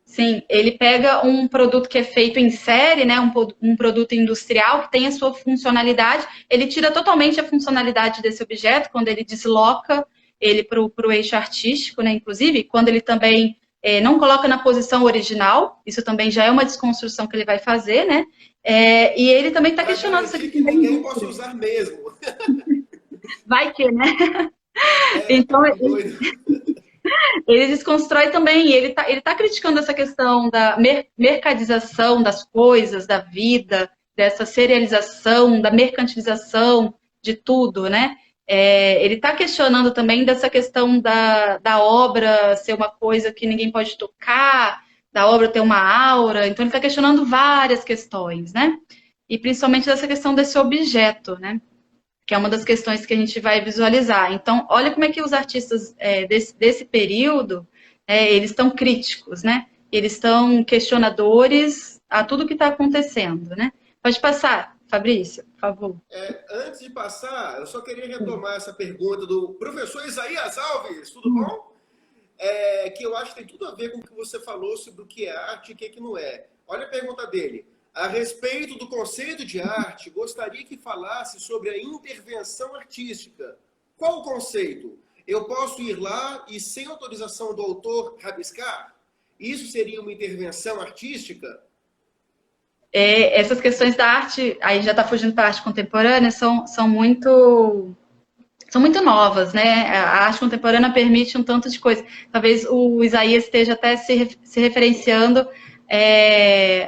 Speaker 1: sim, ele pega um produto que é feito em série, né, um produto industrial que tem a sua funcionalidade, ele tira totalmente a funcionalidade desse objeto quando ele desloca ele para o eixo artístico, né, inclusive, quando ele também não coloca na posição original, isso também já é uma desconstrução que ele vai fazer, né, e ele também está
Speaker 2: Para
Speaker 1: questionando essa
Speaker 2: garantir que
Speaker 1: questão da
Speaker 2: ninguém possa
Speaker 1: indústria.
Speaker 2: usar mesmo.
Speaker 1: Vai que, né?
Speaker 2: É,
Speaker 1: Então,
Speaker 2: doido.
Speaker 1: ele desconstrói também, ele tá criticando essa questão da mercadização das coisas, da vida, dessa serialização, da mercantilização de tudo, né? Ele está questionando também dessa questão da obra ser uma coisa que ninguém pode tocar, da obra ter uma aura, então ele está questionando várias questões, né? E principalmente dessa questão desse objeto, né? Que é uma das questões que a gente vai visualizar. Então, olha como é que os artistas desse período, eles estão críticos, né? Eles estão questionadores a tudo que está acontecendo, né? Pode passar, Fabrício, por favor.
Speaker 2: Antes de passar, eu só queria retomar essa pergunta do professor Isaías Alves, tudo bom? Que eu acho que tem tudo a ver com o que você falou sobre o que é arte e o que não é. Olha a pergunta dele. A respeito do conceito de arte, gostaria que falasse sobre a intervenção artística. Qual o conceito? Eu posso ir lá e, sem autorização do autor, rabiscar? Isso seria uma intervenção artística?
Speaker 1: Essas questões da arte, aí já está fugindo para a arte contemporânea, são muito novas, né? A arte contemporânea permite um tanto de coisa. Talvez o Isaías esteja até se referenciando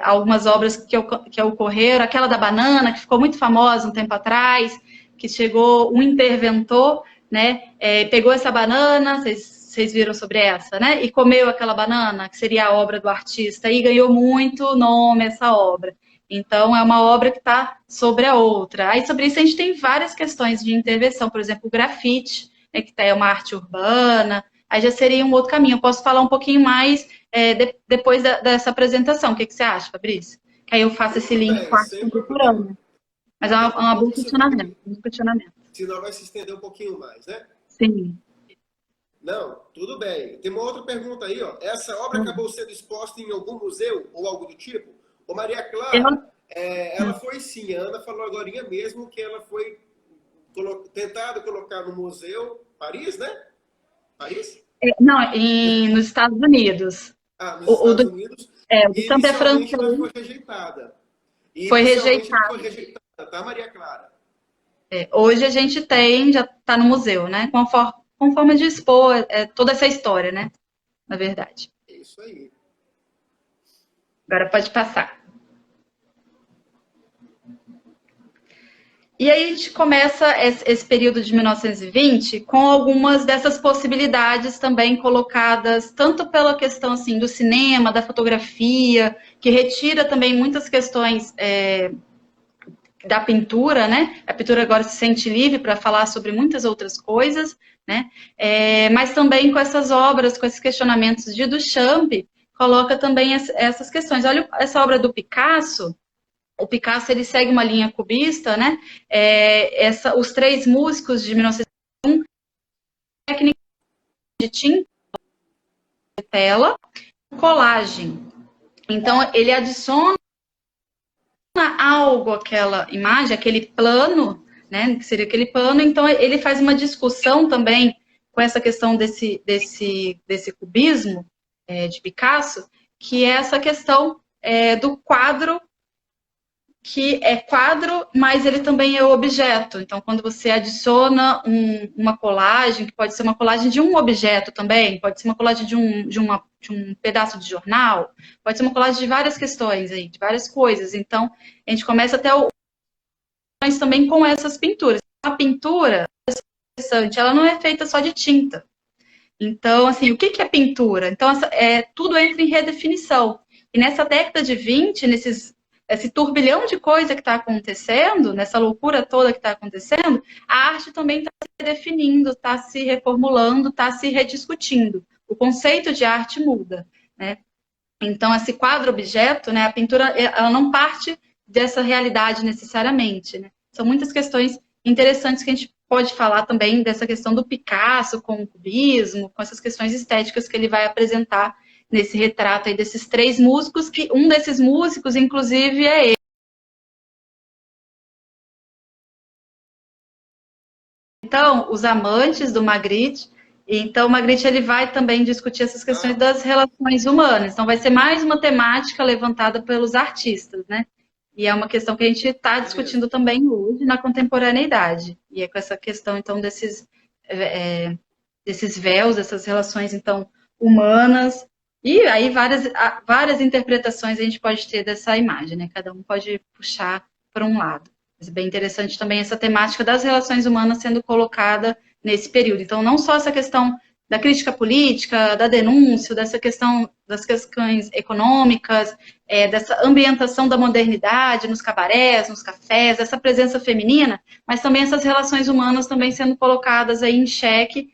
Speaker 1: a algumas obras que ocorreram, aquela da banana, que ficou muito famosa um tempo atrás, que chegou um interventor, né? Pegou essa banana, vocês viram sobre essa, né? E comeu aquela banana, que seria a obra do artista, e ganhou muito nome essa obra. Então, é uma obra que está sobre a outra. Aí, sobre isso, a gente tem várias questões de intervenção. Por exemplo, o grafite, né, que é uma arte urbana. Aí já seria um outro caminho. Eu posso falar um pouquinho mais depois dessa apresentação. O que você acha, Fabrício? Que aí eu faço esse
Speaker 2: Tudo
Speaker 1: link com
Speaker 2: bem,
Speaker 1: a arte
Speaker 2: sem problema.
Speaker 1: contemporânea. Mas é
Speaker 2: Daqui a
Speaker 1: uma boa
Speaker 2: pouco você vai.
Speaker 1: questionamento. Um questionamento.
Speaker 2: Senão vai se estender um pouquinho mais, né?
Speaker 1: Sim.
Speaker 2: Não, tudo bem. Tem uma outra pergunta aí, ó. Essa obra acabou sendo exposta em algum museu ou algo do tipo? Ô Maria Clara, ela foi sim. A Ana falou agora mesmo que ela foi tentada colocar no museu Paris, né? Paris?
Speaker 1: Não, nos Estados Unidos.
Speaker 2: Nos
Speaker 1: O, o
Speaker 2: Estados
Speaker 1: do,
Speaker 2: Unidos.
Speaker 1: o do
Speaker 2: E
Speaker 1: Champ é
Speaker 2: inicialmente ela
Speaker 1: francês.
Speaker 2: foi rejeitada. E
Speaker 1: Foi
Speaker 2: inicialmente ela
Speaker 1: rejeitado.
Speaker 2: foi rejeitada, tá, Maria Clara?
Speaker 1: Hoje a gente já está no museu, né? Com forma de expor toda essa história, né? Na verdade.
Speaker 2: É isso aí.
Speaker 1: Agora pode passar. E aí a gente começa esse período de 1920 com algumas dessas possibilidades também colocadas, tanto pela questão assim, do cinema, da fotografia, que retira também muitas questões da pintura, né? A pintura agora se sente livre para falar sobre muitas outras coisas, né? Mas também com essas obras, com esses questionamentos de Duchamp, coloca também essas questões. Olha essa obra do Picasso. O Picasso ele segue uma linha cubista, né? Os Três Músicos de 1901, técnica de tinta, de tela, colagem. Então ele adiciona algo àquela imagem, aquele plano, né? Que seria aquele plano. Então ele faz uma discussão também com essa questão desse cubismo de Picasso, que é essa questão do quadro, que é quadro, mas ele também é objeto. Então, quando você adiciona uma colagem, que pode ser uma colagem de um objeto também, pode ser uma colagem de um pedaço de jornal, pode ser uma colagem de várias questões aí, de várias coisas. Então, a gente começa até também com essas pinturas. A pintura, é interessante, ela não é feita só de tinta. Então, assim, o que é pintura? Então, tudo entra em redefinição. E nessa década de 20, esse turbilhão de coisa que está acontecendo, nessa loucura toda que está acontecendo, a arte também está se definindo, está se reformulando, está se rediscutindo. O conceito de arte muda, né? Então, esse quadro-objeto, né, a pintura, ela não parte dessa realidade necessariamente, né? São muitas questões interessantes que a gente pode falar também dessa questão do Picasso com o cubismo, com essas questões estéticas que ele vai apresentar nesse retrato aí desses três músicos, que um desses músicos, inclusive, é ele. Então, os amantes do Magritte. Então, o Magritte ele vai também discutir essas questões das relações humanas. Então, vai ser mais uma temática levantada pelos artistas, né? E é uma questão que a gente está discutindo também hoje na contemporaneidade. E é com essa questão, então, desses véus, dessas relações, então, humanas. E aí várias interpretações a gente pode ter dessa imagem, né? Cada um pode puxar para um lado. Mas é bem interessante também essa temática das relações humanas sendo colocada nesse período. Então, não só essa questão da crítica política, da denúncia, dessa questão das questões econômicas, dessa ambientação da modernidade nos cabarés, nos cafés, essa presença feminina, mas também essas relações humanas também sendo colocadas aí em xeque,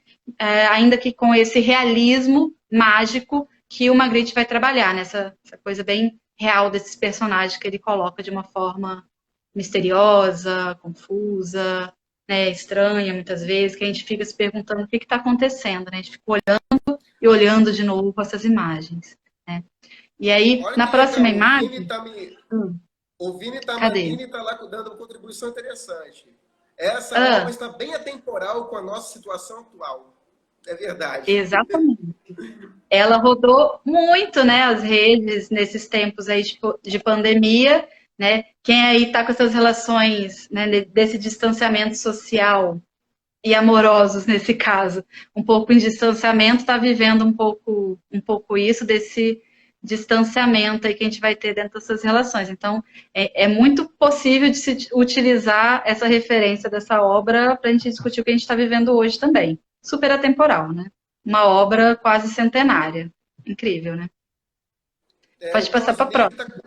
Speaker 1: ainda que com esse realismo mágico que o Magritte vai trabalhar, nessa coisa bem real desses personagens que ele coloca de uma forma misteriosa, confusa, né, estranha muitas vezes, que a gente fica se perguntando o que está acontecendo, né? A gente fica olhando e olhando de novo essas imagens, né? E aí,
Speaker 2: olha
Speaker 1: na próxima
Speaker 2: legal,
Speaker 1: imagem...
Speaker 2: O Vini está lá dando uma contribuição interessante. Essa obra está bem atemporal com a nossa situação atual. É verdade.
Speaker 1: Exatamente. Ela rodou muito, né, as redes nesses tempos aí de pandemia, né? Quem aí está com essas relações, né, desse distanciamento social e amorosos nesse caso, um pouco em distanciamento, está vivendo um pouco isso, desse distanciamento aí que a gente vai ter dentro dessas relações. Então, é muito possível de se utilizar essa referência dessa obra para a gente discutir o que a gente está vivendo hoje também. Super atemporal, né? Uma obra quase centenária. Incrível, né? Pode passar para a próxima.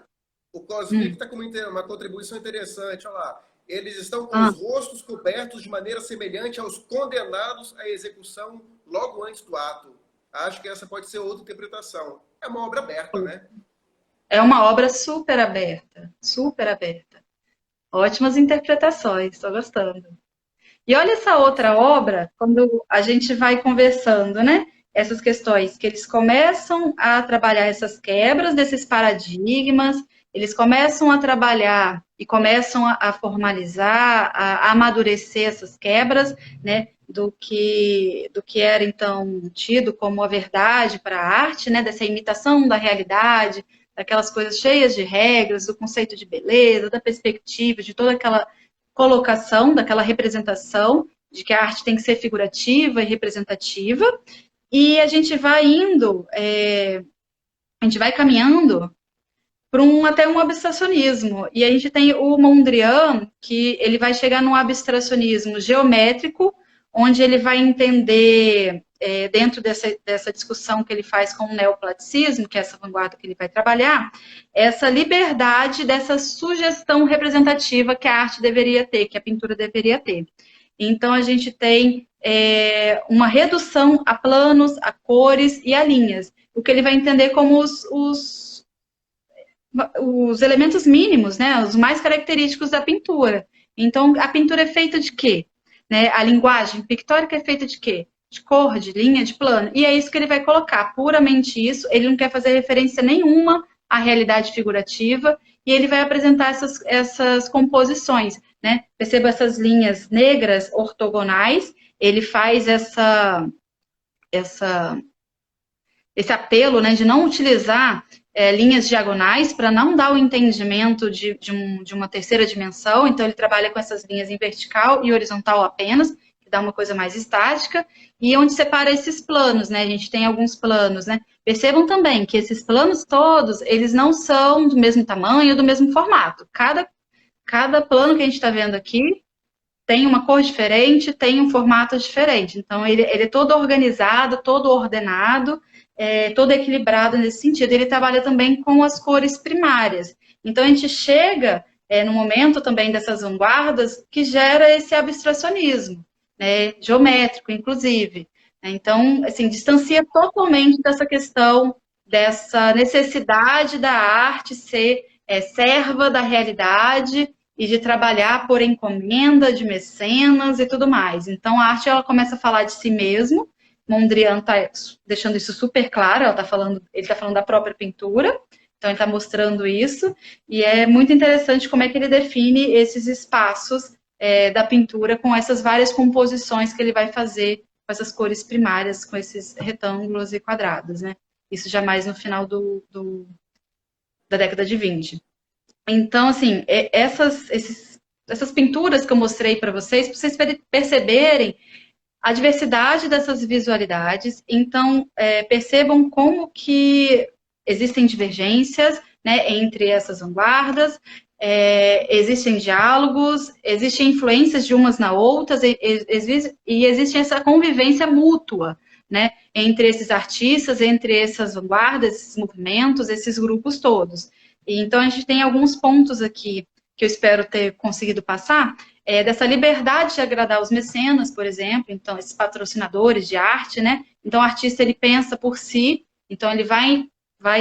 Speaker 2: O Cosmic está com uma contribuição interessante. Olha lá. Eles estão com os rostos cobertos de maneira semelhante aos condenados à execução logo antes do ato. Acho que essa pode ser outra interpretação. É uma obra aberta, né?
Speaker 1: É uma obra super aberta. Super aberta. Ótimas interpretações, estou gostando. E olha essa outra obra, quando a gente vai conversando, né? Essas questões que eles começam a trabalhar essas quebras desses paradigmas, eles começam a trabalhar e começam a formalizar, a amadurecer essas quebras, né? Do que era, então, tido como a verdade para a arte, né? Dessa imitação da realidade, daquelas coisas cheias de regras, do conceito de beleza, da perspectiva, de toda aquela colocação, daquela representação, de que a arte tem que ser figurativa e representativa, e a gente vai indo, a gente vai caminhando até um abstracionismo. E a gente tem o Mondrian, que ele vai chegar num abstracionismo geométrico, onde ele vai entender, dentro dessa discussão que ele faz com o neoplasticismo, que é essa vanguarda que ele vai trabalhar, essa liberdade dessa sugestão representativa que a arte deveria ter, que a pintura deveria ter. Então, a gente tem uma redução a planos, a cores e a linhas, o que ele vai entender como os elementos mínimos, né, os mais característicos da pintura. Então, a pintura é feita de quê? Né? A linguagem pictórica é feita de quê? De cor, de linha, de plano. E é isso que ele vai colocar, puramente isso. Ele não quer fazer referência nenhuma à realidade figurativa e ele vai apresentar essas composições. Né? Perceba essas linhas negras ortogonais, ele faz esse apelo, né, de não utilizar linhas diagonais para não dar o entendimento de uma terceira dimensão. Então, ele trabalha com essas linhas em vertical e horizontal apenas, que dá uma coisa mais estática, e onde separa esses planos, né? A gente tem alguns planos, né? Percebam também que esses planos todos, eles não são do mesmo tamanho, do mesmo formato. Cada plano que a gente está vendo aqui tem uma cor diferente, tem um formato diferente. Então, ele é todo organizado, todo ordenado, todo equilibrado nesse sentido. Ele trabalha também com as cores primárias. Então, a gente chega no momento também dessas vanguardas que gera esse abstracionismo, né, geométrico, inclusive. Então, assim, distancia totalmente dessa questão, dessa necessidade da arte ser serva da realidade e de trabalhar por encomenda de mecenas e tudo mais. Então, a arte, ela começa a falar de si mesmo. Mondrian está deixando isso super claro, ele está falando da própria pintura, então ele está mostrando isso, e é muito interessante como é que ele define esses espaços da pintura com essas várias composições que ele vai fazer com essas cores primárias, com esses retângulos e quadrados, né? Isso já mais no final da década de 20. Então, assim, essas pinturas que eu mostrei para vocês perceberem a diversidade dessas visualidades. Então, percebam como que existem divergências, né, entre essas vanguardas, existem diálogos, existem influências de umas na outras, e existe essa convivência mútua, né, entre esses artistas, entre essas vanguardas, esses movimentos, esses grupos todos. Então, a gente tem alguns pontos aqui que eu espero ter conseguido passar, dessa liberdade de agradar os mecenas, por exemplo, então, esses patrocinadores de arte, né? Então, o artista, ele pensa por si, então, ele vai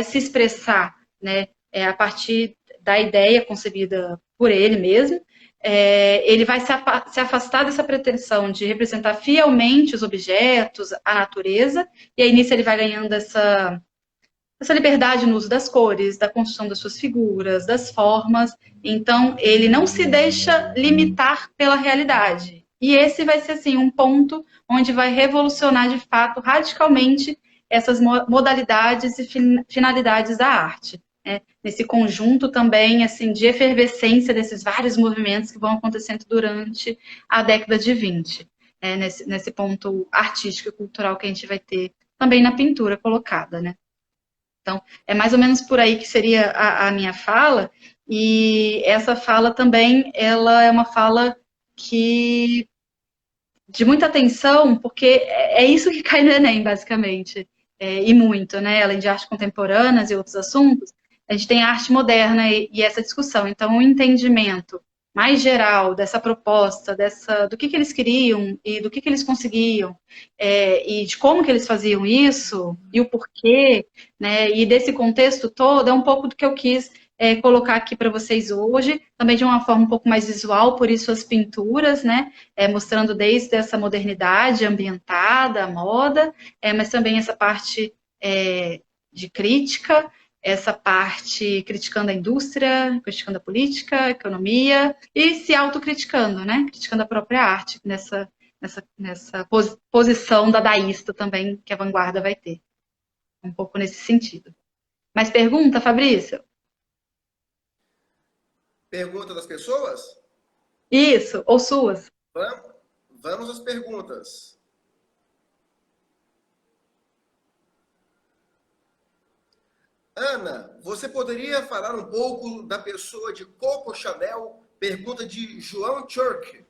Speaker 1: se expressar, né, a partir da ideia concebida por ele mesmo, ele vai se afastar dessa pretensão de representar fielmente os objetos, a natureza, e aí nisso ele vai ganhando essa liberdade no uso das cores, da construção das suas figuras, das formas. Então, ele não se deixa limitar pela realidade. E esse vai ser, assim, um ponto onde vai revolucionar, de fato, radicalmente essas modalidades e finalidades da arte. Né? Nesse conjunto também, assim, de efervescência desses vários movimentos que vão acontecendo durante a década de 20. Nesse ponto artístico e cultural que a gente vai ter também na pintura colocada, né? Então, é mais ou menos por aí que seria a minha fala, e essa fala também, ela é uma fala que de muita atenção, porque é isso que cai no Enem, basicamente, e muito, né? Além de arte contemporânea e outros assuntos, a gente tem a arte moderna e essa discussão. Então, o entendimento mais geral dessa proposta, do que eles queriam e do que eles conseguiam, e de como que eles faziam isso, e o porquê, né, e desse contexto todo, é um pouco do que eu quis colocar aqui para vocês hoje, também de uma forma um pouco mais visual, por isso as pinturas, né, mostrando desde essa modernidade ambientada, a moda, mas também essa parte de crítica, essa parte criticando a indústria, criticando a política, a economia, e se autocriticando, né? Criticando a própria arte, nessa posição dadaísta também que a vanguarda vai ter. Um pouco nesse sentido. Mais pergunta, Fabrício?
Speaker 2: Pergunta das pessoas?
Speaker 1: Isso, ou suas.
Speaker 2: Vamos às perguntas. Ana, você poderia falar um pouco da pessoa de Coco Chanel? Pergunta de João Church.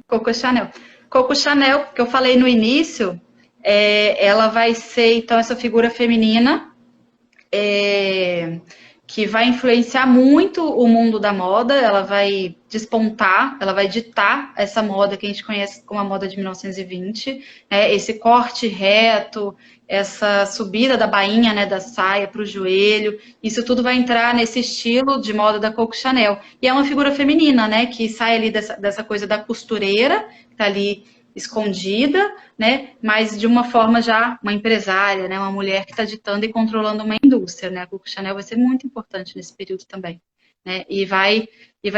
Speaker 1: Coco Chanel. Coco Chanel, que eu falei no início, ela vai ser, então, essa figura feminina que vai influenciar muito o mundo da moda, ela vai despontar, ela vai ditar essa moda que a gente conhece como a moda de 1920, esse corte reto, essa subida da bainha, né, da saia para o joelho, isso tudo vai entrar nesse estilo de moda da Coco Chanel. E é uma figura feminina, né, que sai ali dessa coisa da costureira, que está ali escondida, né, mas de uma forma já uma empresária, né, uma mulher que está ditando e controlando uma indústria, né, a Coco Chanel vai ser muito importante nesse período também, né, e vai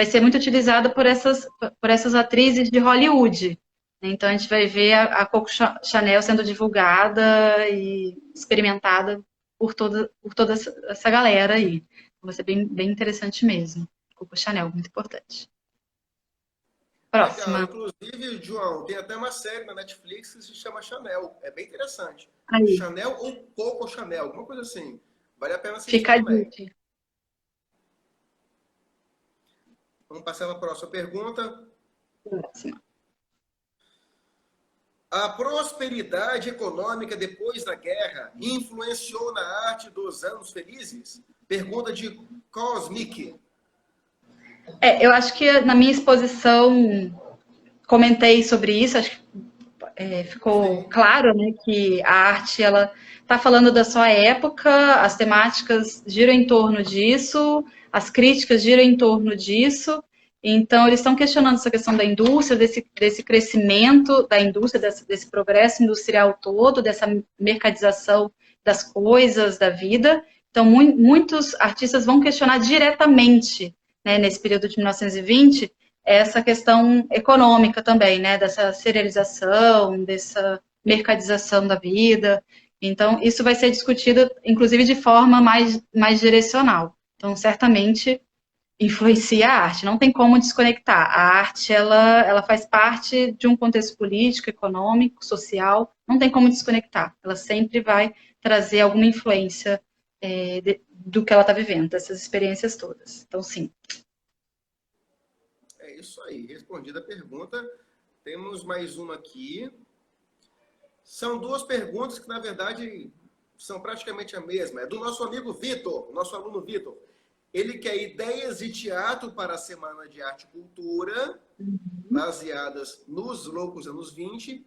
Speaker 1: ser muito utilizada por essas atrizes de Hollywood, né, então a gente vai ver a Coco Chanel sendo divulgada e experimentada por toda essa galera aí, vai ser bem, bem interessante mesmo, Coco Chanel, muito importante.
Speaker 2: Legal.
Speaker 1: Próxima.
Speaker 2: Inclusive, João, tem até uma série na Netflix que se chama Chanel. É bem interessante.
Speaker 1: Aí,
Speaker 2: Chanel ou Coco Chanel, alguma coisa assim. Vale a pena assistir
Speaker 1: fica a
Speaker 2: também.
Speaker 1: dica.
Speaker 2: Vamos passar para a próxima pergunta.
Speaker 1: Próxima.
Speaker 2: A prosperidade econômica depois da guerra influenciou na arte dos anos felizes? Pergunta de Cosmic.
Speaker 1: Eu acho que na minha exposição comentei sobre isso, acho que ficou
Speaker 2: Sim.
Speaker 1: claro, né, que a arte ela está falando da sua época, as temáticas giram em torno disso, as críticas giram em torno disso. Então, eles estão questionando essa questão da indústria, desse crescimento da indústria, desse progresso industrial todo, dessa mercadização das coisas, da vida. Então, muitos artistas vão questionar diretamente, né, nesse período de 1920, essa questão econômica também, né, dessa serialização, dessa mercadização da vida. Então, isso vai ser discutido, inclusive, de forma mais direcional. Então, certamente, influencia a arte, não tem como desconectar. A arte, ela faz parte de um contexto político, econômico, social, não tem como desconectar. Ela sempre vai trazer alguma influência do que ela está vivendo, dessas experiências todas. Então, sim.
Speaker 2: É isso aí. Respondida a pergunta. Temos mais uma aqui. São duas perguntas que, na verdade, são praticamente a mesma. É do nosso amigo Vitor, nosso aluno Vitor. Ele quer ideias de teatro para a Semana de Arte e Cultura, baseadas nos loucos anos 20,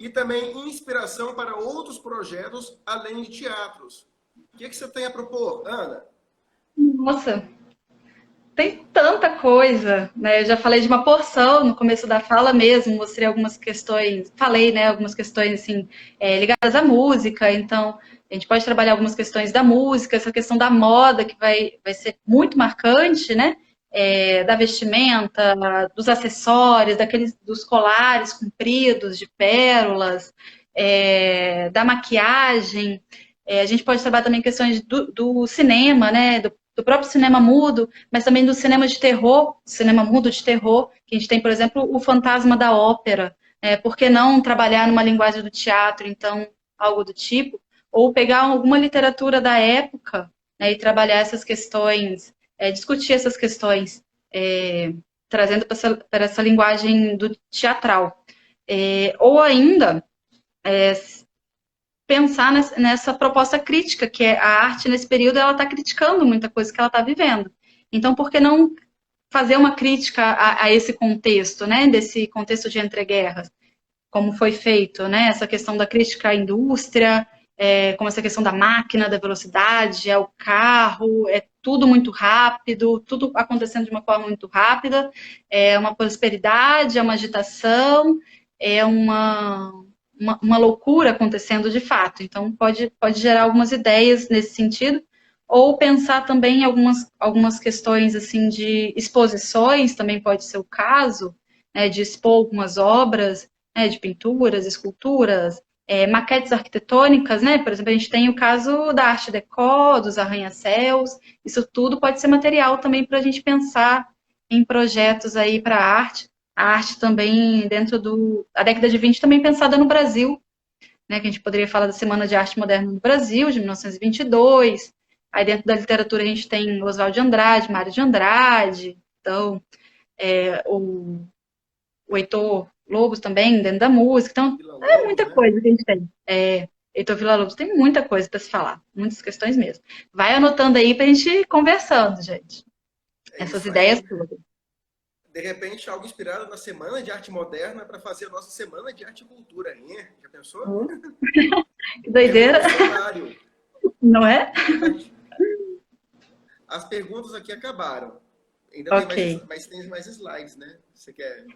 Speaker 2: e também inspiração para outros projetos além de teatros. O que você tem a propor, Ana?
Speaker 1: Nossa, tem tanta coisa, né? Eu já falei de uma porção no começo da fala mesmo, mostrei algumas questões, falei, né, algumas questões assim ligadas à música. Então, a gente pode trabalhar algumas questões da música, essa questão da moda que vai ser muito marcante, né? Da vestimenta, dos acessórios, dos colares compridos de pérolas, da maquiagem. A gente pode trabalhar também questões do cinema, né? Do próprio cinema mudo, mas também do cinema de terror, cinema mudo de terror, que a gente tem, por exemplo, o fantasma da ópera. Por que não trabalhar numa linguagem do teatro, então, algo do tipo? Ou pegar alguma literatura da época, né, e trabalhar essas questões, discutir essas questões, trazendo para essa linguagem do teatral. Ou ainda, pensar nessa proposta crítica, que é a arte nesse período, ela está criticando muita coisa que ela está vivendo. Então, por que não fazer uma crítica a esse contexto, né, desse contexto de entreguerras, como foi feito, né, essa questão da crítica à indústria, como essa questão da máquina, da velocidade, o carro, tudo muito rápido, tudo acontecendo de uma forma muito rápida, uma prosperidade, uma agitação, uma loucura acontecendo de fato. Então, pode gerar algumas ideias nesse sentido, ou pensar também em algumas questões assim de exposições, também pode ser o caso, né, de expor algumas obras, né, de pinturas, esculturas, maquetes arquitetônicas, né? Por exemplo, a gente tem o caso da Arte Deco, dos arranha-céus, isso tudo pode ser material também para a gente pensar em projetos aí para a arte também dentro a década de 20 também pensada no Brasil, né, que a gente poderia falar da Semana de Arte Moderna no Brasil, de 1922. Aí dentro da literatura a gente tem Oswald de Andrade, Mário de Andrade, então o Heitor Lobos também, dentro da música. Então, é
Speaker 2: Villa-Lobos,
Speaker 1: muita
Speaker 2: né?
Speaker 1: coisa que a gente tem. Heitor Villa-Lobos tem muita coisa para se falar, muitas questões mesmo. Vai anotando aí para a gente ir conversando, gente.
Speaker 2: É
Speaker 1: Essas
Speaker 2: isso
Speaker 1: ideias
Speaker 2: aí.
Speaker 1: todas.
Speaker 2: De repente, algo inspirado na Semana de Arte Moderna para fazer a nossa Semana de Arte e Cultura, hein? Já pensou?
Speaker 1: Que doideira,
Speaker 2: Revolucionário.
Speaker 1: não é?
Speaker 2: As perguntas aqui acabaram. Ainda tem
Speaker 1: Ok.
Speaker 2: mais slides, né? Você quer?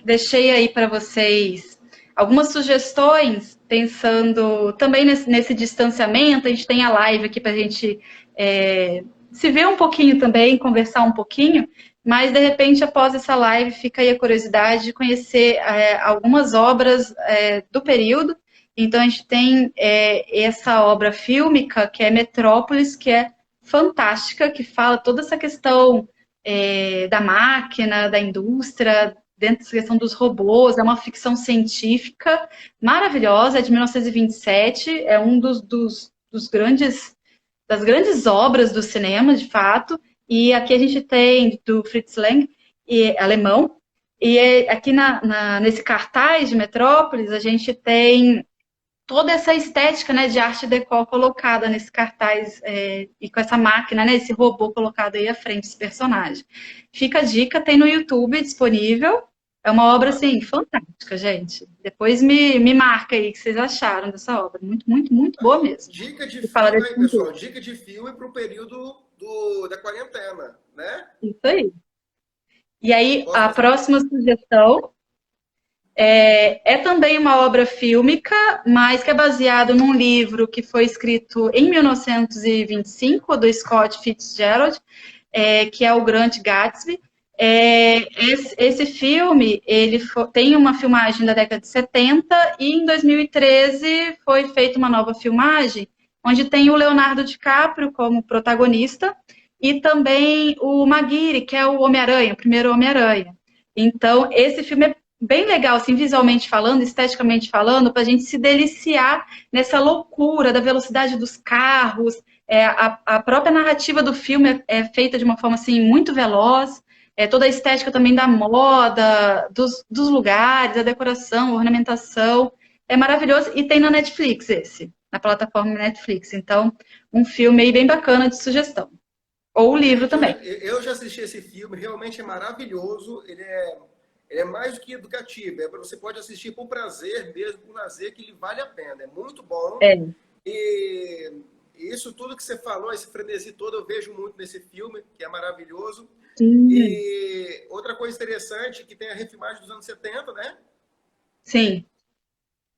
Speaker 1: Deixei aí para vocês algumas sugestões, pensando também nesse distanciamento. A gente tem a live aqui para a gente se ver um pouquinho também, conversar um pouquinho, mas de repente, após essa live, fica aí a curiosidade de conhecer algumas obras do período. Então, a gente tem essa obra fílmica, que é Metrópolis, que é fantástica, que fala toda essa questão da máquina, da indústria, dentro da questão dos robôs, é uma ficção científica maravilhosa, é de 1927, é um dos das grandes obras do cinema, de fato, e aqui a gente tem do Fritz Lang, alemão, e aqui nesse cartaz de Metrópolis a gente tem toda essa estética, né, de arte deco colocada nesse cartaz e com essa máquina, né, esse robô colocado aí à frente desse personagem. Fica a dica, tem no YouTube disponível. É uma obra, assim, fantástica, gente. Depois me marca aí o que vocês acharam dessa obra. Muito, muito, muito boa
Speaker 2: Aí,
Speaker 1: mesmo.
Speaker 2: dica de
Speaker 1: E fala
Speaker 2: filme
Speaker 1: desse
Speaker 2: aí, pessoal.
Speaker 1: conteúdo.
Speaker 2: Dica de filme para o período da quarentena, né?
Speaker 1: Isso aí. E aí,
Speaker 2: Posso
Speaker 1: a
Speaker 2: passar?
Speaker 1: próxima sugestão é também uma obra fílmica, mas que é baseado num livro que foi escrito em 1925, do Scott Fitzgerald, que é o Grande Gatsby. Esse filme tem uma filmagem da década de 70 e em 2013 foi feita uma nova filmagem, onde tem o Leonardo DiCaprio como protagonista e também o Maguire, que é o Homem-Aranha, o primeiro Homem-Aranha. Então, esse filme é bem legal, assim, visualmente falando, esteticamente falando, para a gente se deliciar nessa loucura da velocidade dos carros. A própria narrativa do filme é feita de uma forma assim muito veloz. Toda a estética também da moda, dos lugares, a decoração, a ornamentação. É maravilhoso. E tem na Netflix na plataforma Netflix. Então, um filme aí bem bacana de sugestão. Ou o livro
Speaker 2: Gente,
Speaker 1: também.
Speaker 2: eu já assisti esse filme, realmente é maravilhoso. Ele é mais do que educativo. Você pode assistir por prazer mesmo, por lazer, que ele vale a pena. É muito bom.
Speaker 1: É.
Speaker 2: E isso tudo que você falou, esse frenesi todo, eu vejo muito nesse filme, que é maravilhoso.
Speaker 1: Sim.
Speaker 2: E outra coisa interessante, que tem a refilmagem dos anos 70, né?
Speaker 1: Sim.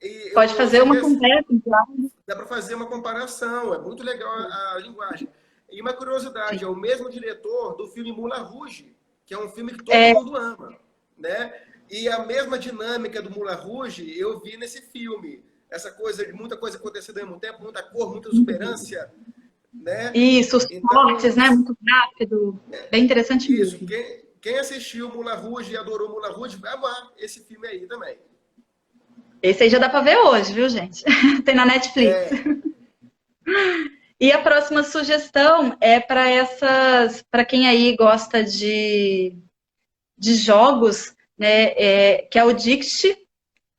Speaker 2: E
Speaker 1: Pode
Speaker 2: eu
Speaker 1: fazer uma
Speaker 2: cheguei
Speaker 1: conversa, claro.
Speaker 2: dá para fazer uma comparação, é muito legal a linguagem. E uma curiosidade, é o mesmo diretor do filme Moulin Rouge, que é um filme que todo mundo ama, né? E a mesma dinâmica do Moulin Rouge eu vi nesse filme. Essa coisa de muita coisa acontecendo ao mesmo tempo, muita cor, muita exuberância, né?
Speaker 1: Isso, os
Speaker 2: Então,
Speaker 1: cortes, né? Muito rápido. Bem interessante
Speaker 2: isso.
Speaker 1: mesmo.
Speaker 2: Quem assistiu Moulin Rouge e adorou Moulin Rouge vai amar esse filme aí também.
Speaker 1: Esse aí já dá para ver hoje, viu, gente? Tem na Netflix. E a próxima sugestão é para quem aí gosta de jogos, né? Que é o Dixit.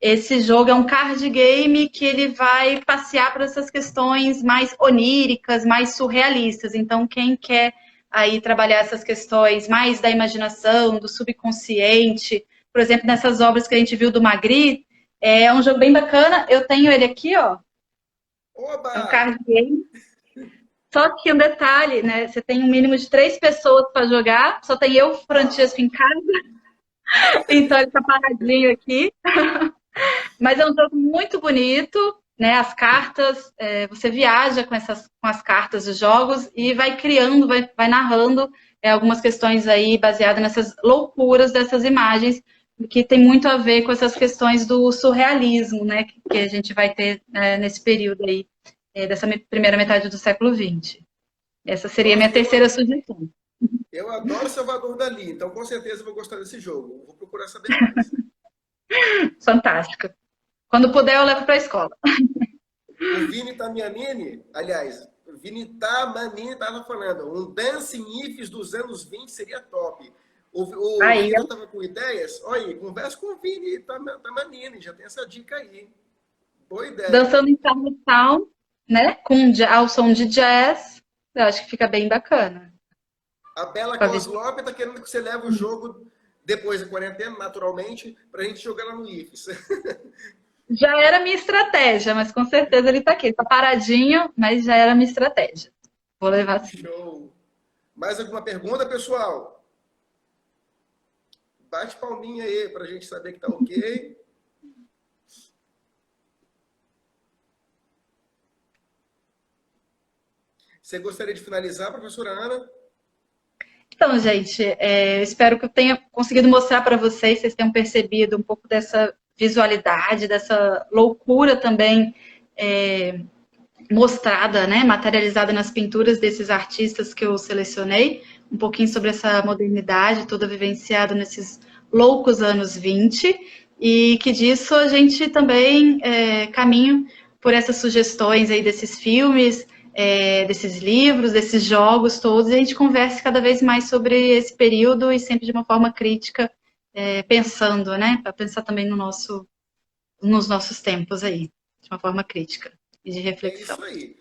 Speaker 1: Esse jogo é um card game que ele vai passear por essas questões mais oníricas, mais surrealistas. Então, quem quer aí trabalhar essas questões mais da imaginação, do subconsciente, por exemplo, nessas obras que a gente viu do Magritte, é um jogo bem bacana. Eu tenho ele aqui, ó.
Speaker 2: Oba!
Speaker 1: É um card game. Só que um detalhe, né? Você tem um mínimo de 3 pessoas para jogar. Só tem eu, Francesco, em casa. Então ele tá paradinho aqui. Mas é um jogo muito bonito, né? As cartas, você viaja com as cartas dos jogos e vai criando, vai narrando algumas questões aí baseadas nessas loucuras dessas imagens, que tem muito a ver com essas questões do surrealismo, né? Que a gente vai ter nesse período aí, dessa primeira metade do século XX. Essa seria a minha
Speaker 2: Nossa,
Speaker 1: terceira sugestão.
Speaker 2: eu adoro Salvador Dali, então com certeza eu vou gostar desse jogo. Vou procurar saber mais.
Speaker 1: Fantástica. Quando puder, eu levo para a escola.
Speaker 2: O Vini Tamianini, aliás, o Vini Tamanini estava falando, um Dancing Ifs dos anos 20 seria top. O
Speaker 1: Aí,
Speaker 2: Vitor estava com ideias? Olha aí, conversa com o Vini Tamanini, já tem essa dica aí. Boa ideia.
Speaker 1: dançando em Chinatown, né? Ao som de jazz, eu acho que fica bem bacana.
Speaker 2: A Bela
Speaker 1: Pra ver.
Speaker 2: Coslope está querendo que você leve o jogo depois da quarentena, naturalmente, para a gente jogar lá no Ifs.
Speaker 1: Já era minha estratégia, mas com certeza ele tá aqui. Ele tá paradinho, mas já era minha estratégia. Vou levar sim.
Speaker 2: Show. Mais alguma pergunta, pessoal? Bate palminha aí para a gente saber que tá ok. Você gostaria de finalizar, professora Ana?
Speaker 1: Então, gente, espero que eu tenha conseguido mostrar para vocês, vocês tenham percebido um pouco dessa visualidade, dessa loucura também mostrada, né, materializada nas pinturas desses artistas que eu selecionei, um pouquinho sobre essa modernidade toda vivenciada nesses loucos anos 20, e que disso a gente também caminha por essas sugestões aí desses filmes, desses livros, desses jogos todos, e a gente converse cada vez mais sobre esse período e sempre de uma forma crítica, pensando, né, para pensar também nos nossos tempos aí, de uma forma crítica e de
Speaker 2: É
Speaker 1: reflexão.
Speaker 2: isso aí.